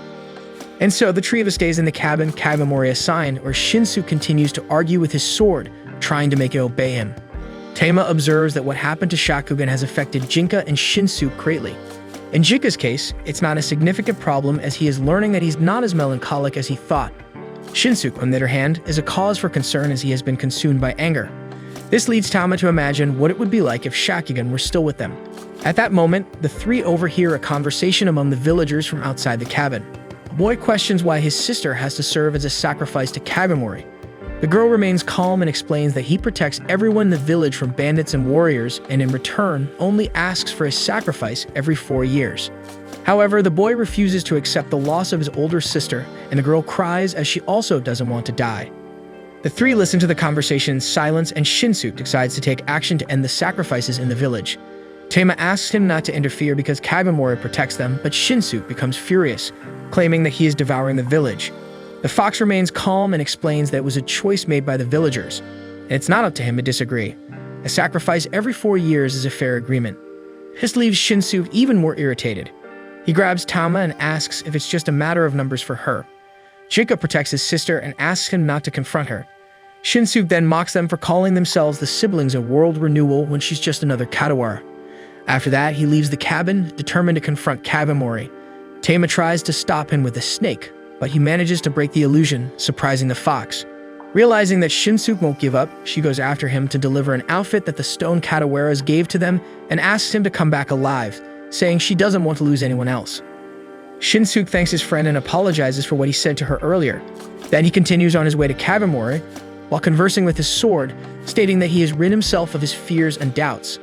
And so the three of us stays in the cabin Kagomori assigned, where Shinsuke continues to argue with his sword, trying to make it obey him. Tama observes that what happened to Shakugan has affected Jinka and Shinsuke greatly. In Jinka's case, it's not a significant problem as he is learning that he's not as melancholic as he thought. Shinsuke, on the other hand, is a cause for concern as he has been consumed by anger. This leads Tama to imagine what it would be like if Shakugan were still with them. At that moment, the three overhear a conversation among the villagers from outside the cabin. A boy questions why his sister has to serve as a sacrifice to Kagomori. The girl remains calm and explains that he protects everyone in the village from bandits and warriors, and in return, only asks for a sacrifice every 4 years. However, the boy refuses to accept the loss of his older sister, and the girl cries as she also doesn't want to die. The three listen to the conversation in silence, and Shinsuke decides to take action to end the sacrifices in the village. Tama asks him not to interfere because Kagomori protects them, but Shinsuke becomes furious, claiming that he is devouring the village. The fox remains calm and explains that it was a choice made by the villagers, and it's not up to him to disagree. A sacrifice every 4 years is a fair agreement. This leaves Shinsuke even more irritated. He grabs Tama and asks if it's just a matter of numbers for her. Jinka protects his sister and asks him not to confront her. Shinsuke then mocks them for calling themselves the siblings of World Renewal when she's just another Katawara. After that, he leaves the cabin, determined to confront Kagomori. Tama tries to stop him with a snake, but he manages to break the illusion, surprising the fox. Realizing that Shinsuke won't give up, she goes after him to deliver an outfit that the stone Katawaras gave to them and asks him to come back alive, saying she doesn't want to lose anyone else. Shinsuke thanks his friend and apologizes for what he said to her earlier. Then he continues on his way to Kagomori, while conversing with his sword, stating that he has rid himself of his fears and doubts.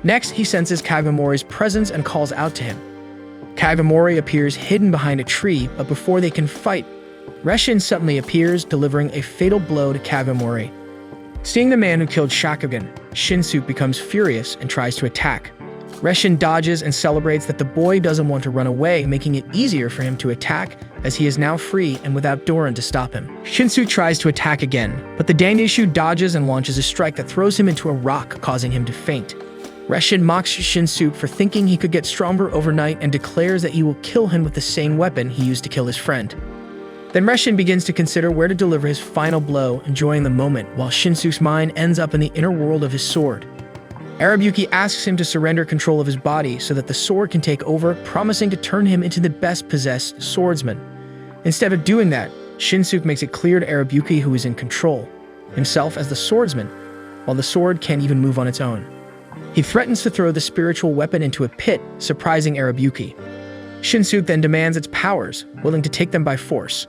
Next, he senses Kagomori's presence and calls out to him. Kagomori appears hidden behind a tree, but before they can fight, Reshin suddenly appears, delivering a fatal blow to Kagomori. Seeing the man who killed Shakugan, Shinsuke becomes furious and tries to attack. Reshin dodges and celebrates that the boy doesn't want to run away, making it easier for him to attack as he is now free and without Doran to stop him. Shinsuke tries to attack again, but the Dandaishu dodges and launches a strike that throws him into a rock, causing him to faint. Reshin mocks Shinsuke for thinking he could get stronger overnight and declares that he will kill him with the same weapon he used to kill his friend. Then Reshin begins to consider where to deliver his final blow, enjoying the moment, while Shinsuke's mind ends up in the inner world of his sword. Arabuki asks him to surrender control of his body so that the sword can take over, promising to turn him into the best-possessed swordsman. Instead of doing that, Shinsuke makes it clear to Arabuki who is in control, himself as the swordsman, while the sword can't even move on its own. He threatens to throw the spiritual weapon into a pit, surprising Arabuki. Shinsuke then demands its powers, willing to take them by force.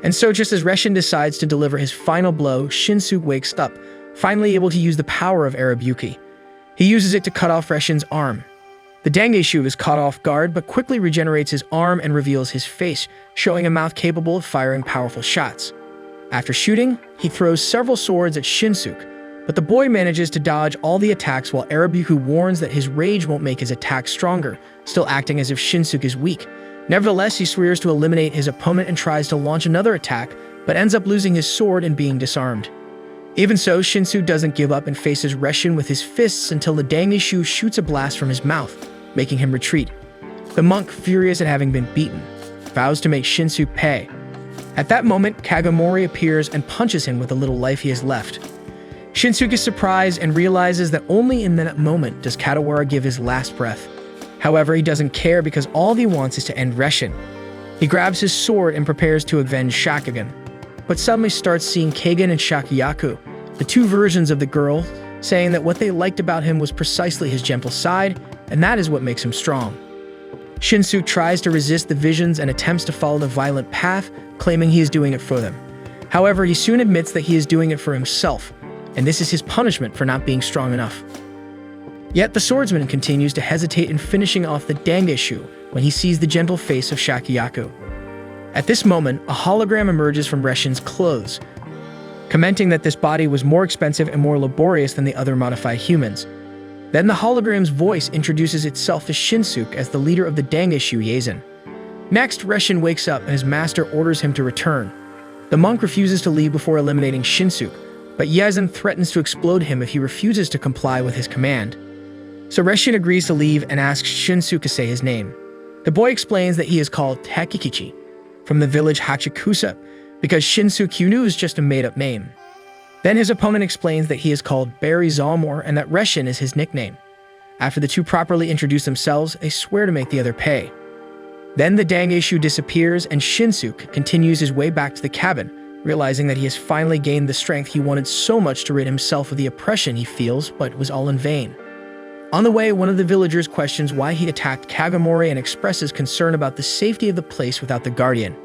And so just as Reshin decides to deliver his final blow, Shinsuke wakes up, finally able to use the power of Arabuki. He uses it to cut off Reshin's arm. The Dangaishu is caught off guard, but quickly regenerates his arm and reveals his face, showing a mouth capable of firing powerful shots. After shooting, he throws several swords at Shinsuke, but the boy manages to dodge all the attacks while Arabuki warns that his rage won't make his attack stronger, still acting as if Shinsuke is weak. Nevertheless, he swears to eliminate his opponent and tries to launch another attack, but ends up losing his sword and being disarmed. Even so, Shinsuke doesn't give up and faces Reshin with his fists until the Dangaishu shoots a blast from his mouth, making him retreat. The monk, furious at having been beaten, vows to make Shinsuke pay. At that moment, Kagomori appears and punches him with the little life he has left. Shinsuke is surprised and realizes that only in that moment does Katawara give his last breath. However, he doesn't care because all he wants is to end Reshin. He grabs his sword and prepares to avenge Shakugan. but suddenly starts seeing Kagan and Shakuyaku, the two versions of the girl, saying that what they liked about him was precisely his gentle side, and that is what makes him strong. Shinsuke tries to resist the visions and attempts to follow the violent path, claiming he is doing it for them. However, he soon admits that he is doing it for himself, and this is his punishment for not being strong enough. Yet the swordsman continues to hesitate in finishing off the Dangeshu when he sees the gentle face of Shakuyaku. At this moment, a hologram emerges from Reshin's clothes, commenting that this body was more expensive and more laborious than the other modified humans. Then the hologram's voice introduces itself to Shinsuke as the leader of the Dangeshu Yazen. Next, Reshin wakes up and his master orders him to return. The monk refuses to leave before eliminating Shinsuke, but Yazen threatens to explode him if he refuses to comply with his command. So Reshin agrees to leave and asks Shinsuke to say his name. The boy explains that he is called Takikichi, from the village Hachikusa, because Shinsuke Hyoudou is just a made-up name. Then his opponent explains that he is called Barry Zalmor and that Reshin is his nickname. After the two properly introduce themselves, they swear to make the other pay. Then the Dangeshu disappears and Shinsuke continues his way back to the cabin, realizing that he has finally gained the strength he wanted so much to rid himself of the oppression he feels, but it was all in vain. On the way, one of the villagers questions why he attacked Kagomori and expresses concern about the safety of the place without the guardian.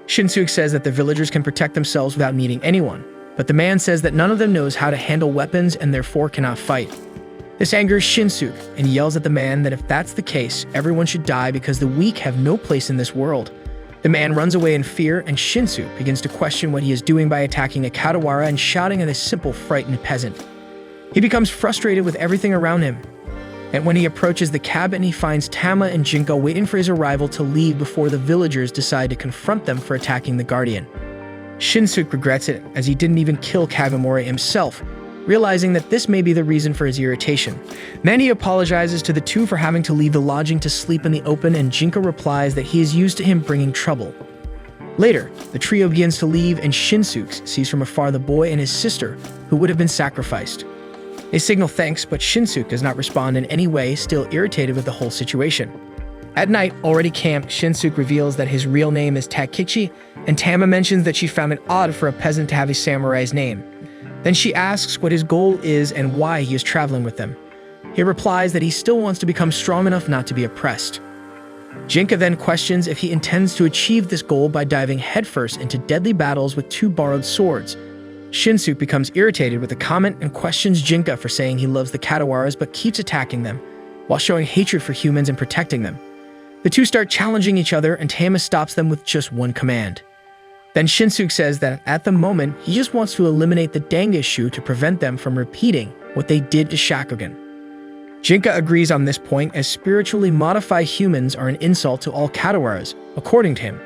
Shinsuke says that the villagers can protect themselves without needing anyone, but the man says that none of them knows how to handle weapons and therefore cannot fight. This angers Shinsuke, and he yells at the man that if that's the case, everyone should die because the weak have no place in this world. The man runs away in fear, and Shinsuke begins to question what he is doing by attacking a Katawara and shouting at a simple, frightened peasant. He becomes frustrated with everything around him, and when he approaches the cabin, he finds Tama and Jinka waiting for his arrival to leave before the villagers decide to confront them for attacking the guardian. Shinsuke regrets it, as he didn't even kill Kagomori himself, realizing that this may be the reason for his irritation. Then he apologizes to the two for having to leave the lodging to sleep in the open, and Jinka replies that he is used to him bringing trouble. Later, the trio begins to leave, and Shinsuke sees from afar the boy and his sister, who would have been sacrificed. They signal thanks, but Shinsuke does not respond in any way, still irritated with the whole situation. At night, already camped, Shinsuke reveals that his real name is Takichi, and Tama mentions that she found it odd for a peasant to have a samurai's name. Then she asks what his goal is and why he is traveling with them. He replies that he still wants to become strong enough not to be oppressed. Jinka then questions if he intends to achieve this goal by diving headfirst into deadly battles with two borrowed swords. Shinsuke becomes irritated with the comment and questions Jinka for saying he loves the Katawaras but keeps attacking them, while showing hatred for humans and protecting them. The two start challenging each other, and Tama stops them with just one command. Then Shinsuke says that at the moment, he just wants to eliminate the Dangeshu to prevent them from repeating what they did to Shakugan. Jinka agrees on this point, as spiritually modified humans are an insult to all Katawaras, according to him.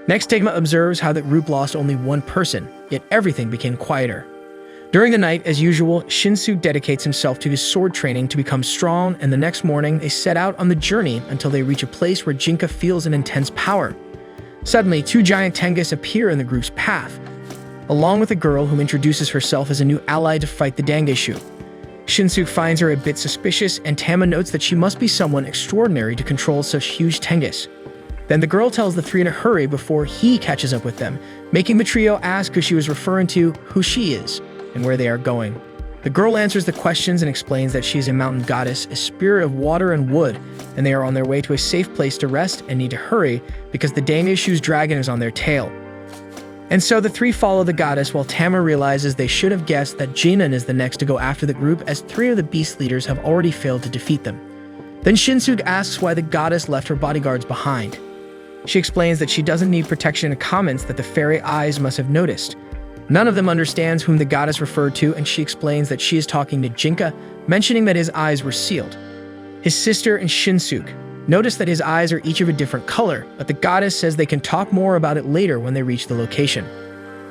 Next, Tegma observes how the group lost only one person, yet everything became quieter. During the night, as usual, Shinsuke dedicates himself to his sword training to become strong, and the next morning they set out on the journey until they reach a place where Jinka feels an intense power. Suddenly, two giant Tengus appear in the group's path, along with a girl who introduces herself as a new ally to fight the Dangeshu. Shinsuke finds her a bit suspicious, and Tama notes that she must be someone extraordinary to control such huge Tengus. Then the girl tells the three in a hurry before he catches up with them, making the trio ask who she was referring to, who she is, and where they are going. The girl answers the questions and explains that she is a mountain goddess, a spirit of water and wood, and they are on their way to a safe place to rest and need to hurry because the Dangeshu's dragon is on their tail. And so the three follow the goddess, while Tama realizes they should have guessed that Jinan is the next to go after the group, as three of the beast leaders have already failed to defeat them. Then Shinsuke asks why the goddess left her bodyguards behind. She explains that she doesn't need protection and comments that the fairy eyes must have noticed. None of them understands whom the goddess referred to, and she explains that she is talking to Jinka, mentioning that his eyes were sealed. His sister and Shinsuke notice that his eyes are each of a different color, but the goddess says they can talk more about it later when they reach the location.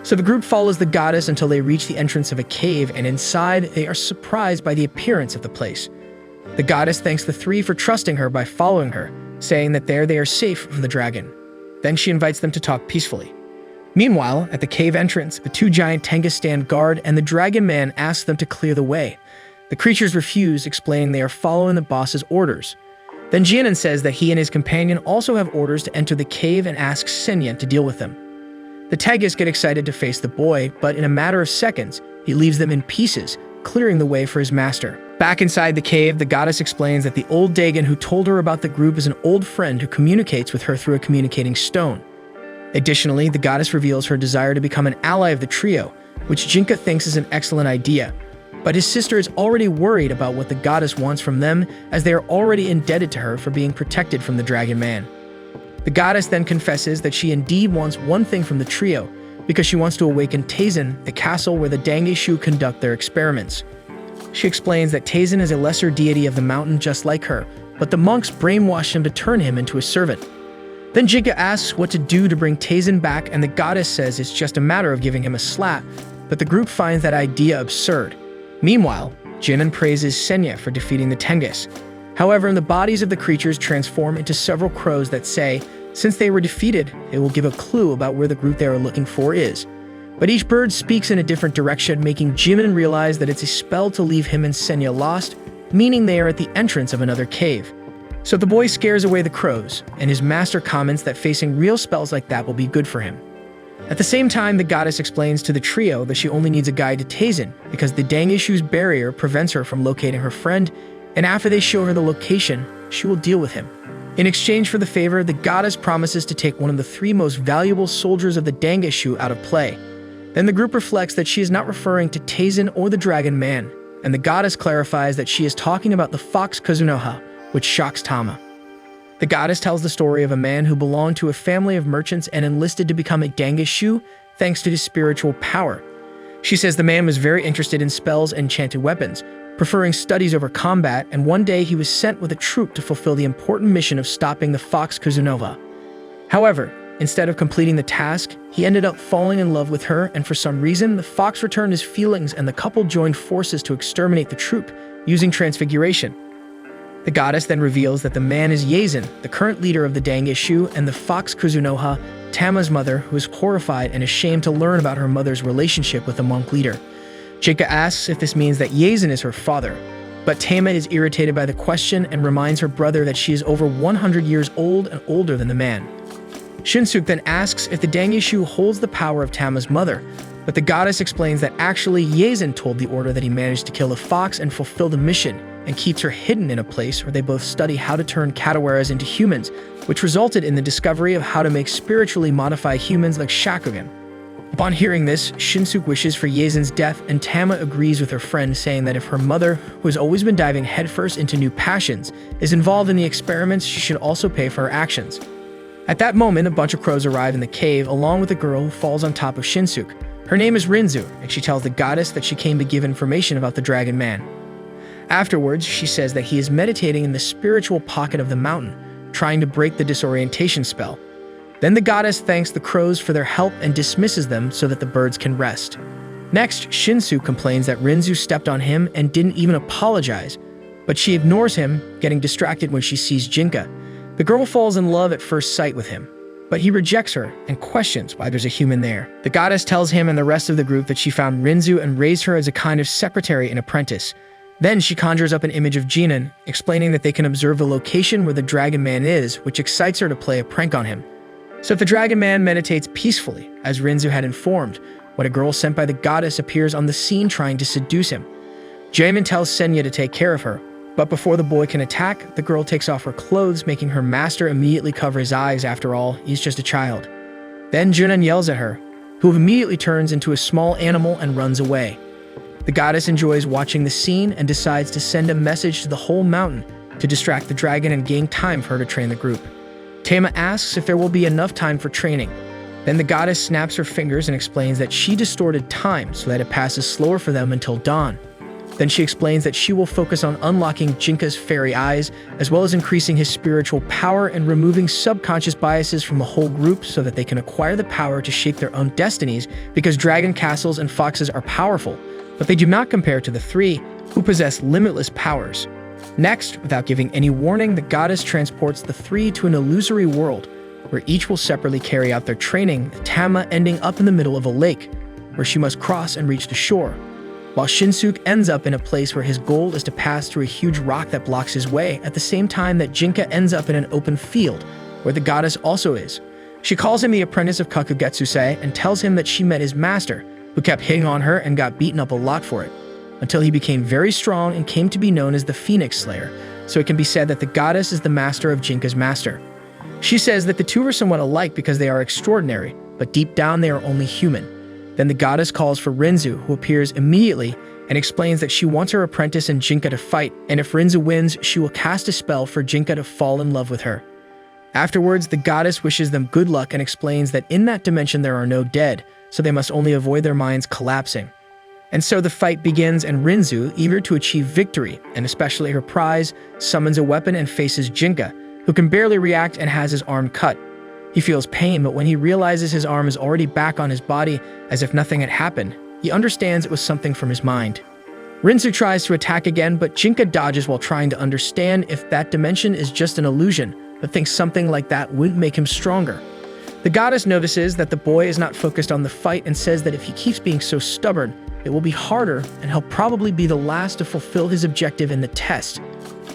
So the group follows the goddess until they reach the entrance of a cave, and inside they are surprised by the appearance of the place. The goddess thanks the three for trusting her by following her, saying that there they are safe from the dragon. Then she invites them to talk peacefully. Meanwhile, at the cave entrance, the two giant Tengus stand guard, and the dragon man asks them to clear the way. The creatures refuse, explaining they are following the boss's orders. Then Jinan says that he and his companion also have orders to enter the cave and asks Senyen to deal with them. The Tegus get excited to face the boy, but in a matter of seconds, he leaves them in pieces, clearing the way for his master. Back inside the cave, the goddess explains that the old Dagon who told her about the group is an old friend who communicates with her through a communicating stone. Additionally, the goddess reveals her desire to become an ally of the trio, which Jinka thinks is an excellent idea. But his sister is already worried about what the goddess wants from them, as they are already indebted to her for being protected from the Dragon Man. The goddess then confesses that she indeed wants one thing from the trio, because she wants to awaken Taizan, the castle where the Dangeshu conduct their experiments. She explains that Taizan is a lesser deity of the mountain just like her, but the monks brainwashed him to turn him into a servant. Then Jinka asks what to do to bring Taizan back, and the goddess says it's just a matter of giving him a slap, but the group finds that idea absurd. Meanwhile, Jinan praises Senya for defeating the Tengus. However, the bodies of the creatures transform into several crows that say, since they were defeated, it will give a clue about where the group they are looking for is. But each bird speaks in a different direction, making Jimin realize that it's a spell to leave him and Senya lost, meaning they are at the entrance of another cave. So the boy scares away the crows, and his master comments that facing real spells like that will be good for him. At the same time, the goddess explains to the trio that she only needs a guide to Taizan because the Dangeshu's barrier prevents her from locating her friend, and after they show her the location, she will deal with him. In exchange for the favor, the goddess promises to take one of the 3 most valuable soldiers of the Dangeshu out of play. Then the group reflects that she is not referring to Taizan or the Dragon Man, and the goddess clarifies that she is talking about the fox Kazunoha, which shocks Tama. The goddess tells the story of a man who belonged to a family of merchants and enlisted to become a Dangeshu thanks to his spiritual power. She says the man was very interested in spells and enchanted weapons, preferring studies over combat, and one day he was sent with a troop to fulfill the important mission of stopping the fox Kazunova. However, instead of completing the task, he ended up falling in love with her, and for some reason, the fox returned his feelings and the couple joined forces to exterminate the troop, using transfiguration. The goddess then reveals that the man is Yazen, the current leader of the Dangeshu, and the fox Kuzunoha, Tama's mother, who is horrified and ashamed to learn about her mother's relationship with the monk leader. Jinka asks if this means that Yazen is her father, but Tama is irritated by the question and reminds her brother that she is over 100 years old and older than the man. Shinsuke then asks if the Dangeshu holds the power of Tama's mother, but the goddess explains that actually Yazen told the order that he managed to kill the fox and fulfill the mission, and keeps her hidden in a place where they both study how to turn Katawaras into humans, which resulted in the discovery of how to make spiritually modified humans like Shakugan. Upon hearing this, Shinsuke wishes for Yazen's death, and Tama agrees with her friend, saying that if her mother, who has always been diving headfirst into new passions, is involved in the experiments, she should also pay for her actions. At that moment, a bunch of crows arrive in the cave, along with a girl who falls on top of Shinsuke. Her name is Rinzu, and she tells the goddess that she came to give information about the Dragon Man. Afterwards, she says that he is meditating in the spiritual pocket of the mountain, trying to break the disorientation spell. Then the goddess thanks the crows for their help and dismisses them so that the birds can rest. Next, Shinsuke complains that Rinzu stepped on him and didn't even apologize, but she ignores him, getting distracted when she sees Jinka. The girl falls in love at first sight with him, but he rejects her and questions why there's a human there. The goddess tells him and the rest of the group that she found Rinzu and raised her as a kind of secretary and apprentice. Then she conjures up an image of Jinan, explaining that they can observe the location where the Dragon Man is, which excites her to play a prank on him. So if the Dragon Man meditates peacefully, as Rinzu had informed, when a girl sent by the goddess appears on the scene trying to seduce him. Jamin tells Senya to take care of her, but before the boy can attack, the girl takes off her clothes, making her master immediately cover his eyes. After all, he's just a child. Then Junan yells at her, who immediately turns into a small animal and runs away. The goddess enjoys watching the scene and decides to send a message to the whole mountain to distract the dragon and gain time for her to train the group. Tama asks if there will be enough time for training. Then the goddess snaps her fingers and explains that she distorted time so that it passes slower for them until dawn. Then she explains that she will focus on unlocking Jinka's fairy eyes, as well as increasing his spiritual power and removing subconscious biases from the whole group so that they can acquire the power to shape their own destinies, because dragon castles and foxes are powerful, but they do not compare to the 3 who possess limitless powers. Next, without giving any warning, the goddess transports the 3 to an illusory world, where each will separately carry out their training, Tama ending up in the middle of a lake, where she must cross and reach the shore, while Shinsuke ends up in a place where his goal is to pass through a huge rock that blocks his way, at the same time that Jinka ends up in an open field, where the goddess also is. She calls him the apprentice of Kokugetsuse and tells him that she met his master, who kept hitting on her and got beaten up a lot for it, until he became very strong and came to be known as the Phoenix Slayer, so it can be said that the goddess is the master of Jinka's master. She says that the two are somewhat alike because they are extraordinary, but deep down they are only human. Then the goddess calls for Rinzu, who appears immediately and explains that she wants her apprentice and Jinka to fight, and if Rinzu wins, she will cast a spell for Jinka to fall in love with her. Afterwards, the goddess wishes them good luck and explains that in that dimension there are no dead, so they must only avoid their minds collapsing. And so the fight begins, and Rinzu, eager to achieve victory, and especially her prize, summons a weapon and faces Jinka, who can barely react and has his arm cut. He feels pain, but when he realizes his arm is already back on his body, as if nothing had happened, he understands it was something from his mind. Rinzu tries to attack again, but Jinka dodges while trying to understand if that dimension is just an illusion, but thinks something like that wouldn't make him stronger. The goddess notices that the boy is not focused on the fight and says that if he keeps being so stubborn, it will be harder and he'll probably be the last to fulfill his objective in the test.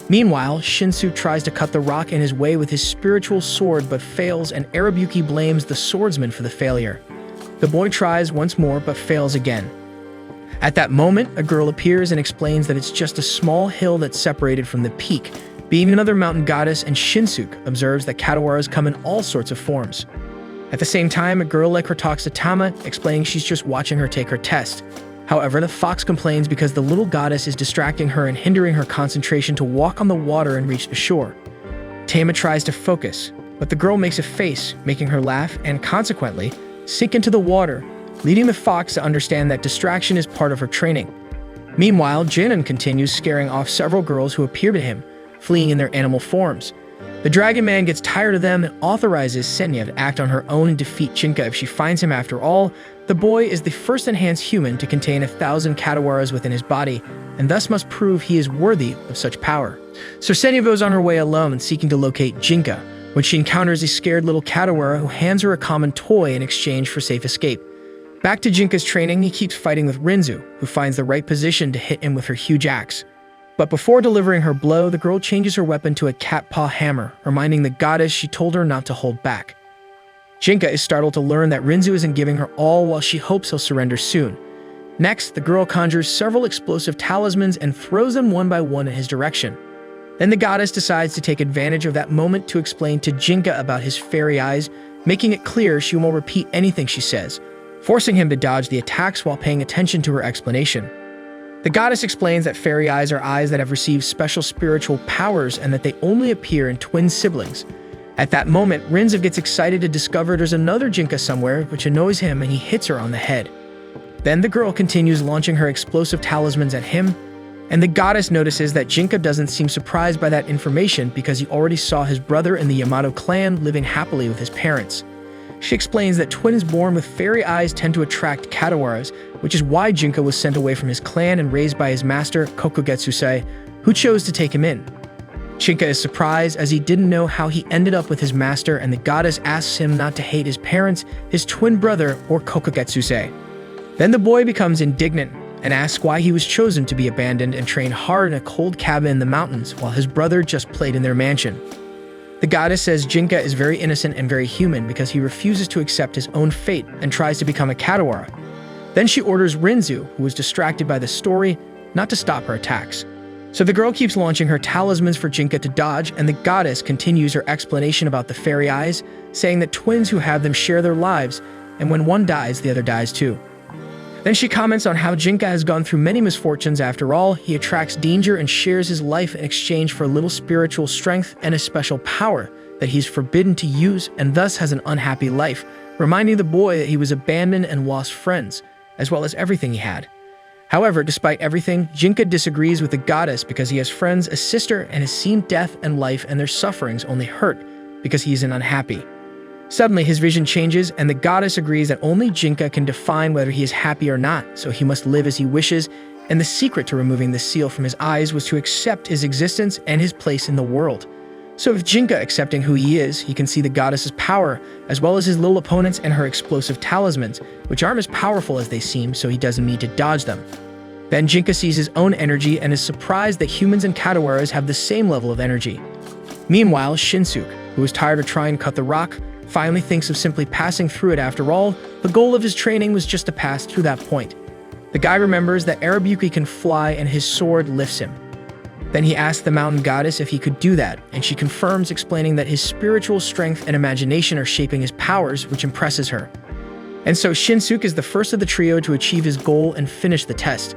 Meanwhile, Shinsu tries to cut the rock in his way with his spiritual sword but fails, and Arabuki blames the swordsman for the failure. The boy tries once more but fails again. At that moment, a girl appears and explains that it's just a small hill that's separated from the peak. Being another mountain goddess, and Shinsuke observes that Katawaras come in all sorts of forms. At the same time, a girl like her talks to Tama, explaining she's just watching her take her test. However, the fox complains because the little goddess is distracting her and hindering her concentration to walk on the water and reach the shore. Tama tries to focus, but the girl makes a face, making her laugh and, consequently, sink into the water, leading the fox to understand that distraction is part of her training. Meanwhile, Jinan continues scaring off several girls who appear to him, fleeing in their animal forms. The Dragon Man gets tired of them and authorizes Senya to act on her own and defeat Jinka if she finds him. After all, the boy is the first enhanced human to contain 1,000 Katawaras within his body, and thus must prove he is worthy of such power. So Senya goes on her way alone, seeking to locate Jinka, when she encounters a scared little Katawara who hands her a common toy in exchange for safe escape. Back to Jinka's training, he keeps fighting with Rinzu, who finds the right position to hit him with her huge axe. But before delivering her blow, the girl changes her weapon to a cat paw hammer, reminding the goddess she told her not to hold back. Jinka is startled to learn that Rinzu isn't giving her all while she hopes he'll surrender soon. Next, the girl conjures several explosive talismans and throws them one by one in his direction. Then the goddess decides to take advantage of that moment to explain to Jinka about his fairy eyes, making it clear she won't repeat anything she says, forcing him to dodge the attacks while paying attention to her explanation. The goddess explains that fairy eyes are eyes that have received special spiritual powers and that they only appear in twin siblings. At that moment, Rinzu gets excited to discover there's another Jinka somewhere, which annoys him and he hits her on the head. Then the girl continues launching her explosive talismans at him, and the goddess notices that Jinka doesn't seem surprised by that information because he already saw his brother in the Yamato clan living happily with his parents. She explains that twins born with fairy eyes tend to attract Katawaras, which is why Jinka was sent away from his clan and raised by his master, Kokugetsuse, who chose to take him in. Jinka is surprised as he didn't know how he ended up with his master, and the goddess asks him not to hate his parents, his twin brother, or Kokugetsuse. Then the boy becomes indignant and asks why he was chosen to be abandoned and trained hard in a cold cabin in the mountains while his brother just played in their mansion. The goddess says Jinka is very innocent and very human because he refuses to accept his own fate and tries to become a Katawara. Then she orders Rinzu, who was distracted by the story, not to stop her attacks. So the girl keeps launching her talismans for Jinka to dodge, and the goddess continues her explanation about the fairy eyes, saying that twins who have them share their lives, and when one dies, the other dies too. Then she comments on how Jinka has gone through many misfortunes. After all, he attracts danger and shares his life in exchange for a little spiritual strength and a special power that he's forbidden to use, and thus has an unhappy life, reminding the boy that he was abandoned and lost friends, as well as everything he had. However, despite everything, Jinka disagrees with the goddess because he has friends, a sister, and has seen death and life and their sufferings only hurt because he isn't unhappy. Suddenly, his vision changes, and the goddess agrees that only Jinka can define whether he is happy or not, so he must live as he wishes, and the secret to removing the seal from his eyes was to accept his existence and his place in the world. So if Jinka accepting who he is, he can see the goddess's power, as well as his little opponents and her explosive talismans, which aren't as powerful as they seem, so he doesn't need to dodge them. Then Jinka sees his own energy and is surprised that humans and Katawaras have the same level of energy. Meanwhile, Shinsuke, who is tired of trying to cut the rock, finally thinks of simply passing through it. After all, the goal of his training was just to pass through that point. The guy remembers that Arabuki can fly and his sword lifts him. Then he asks the mountain goddess if he could do that, and she confirms, explaining that his spiritual strength and imagination are shaping his powers, which impresses her. And so Shinsuke is the first of the trio to achieve his goal and finish the test.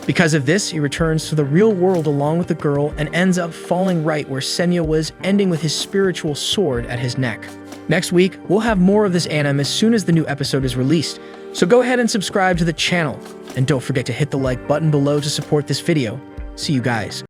Because of this, he returns to the real world along with the girl and ends up falling right where Senya was, ending with his spiritual sword at his neck. Next week, we'll have more of this anime as soon as the new episode is released, so go ahead and subscribe to the channel. And don't forget to hit the like button below to support this video. See you guys.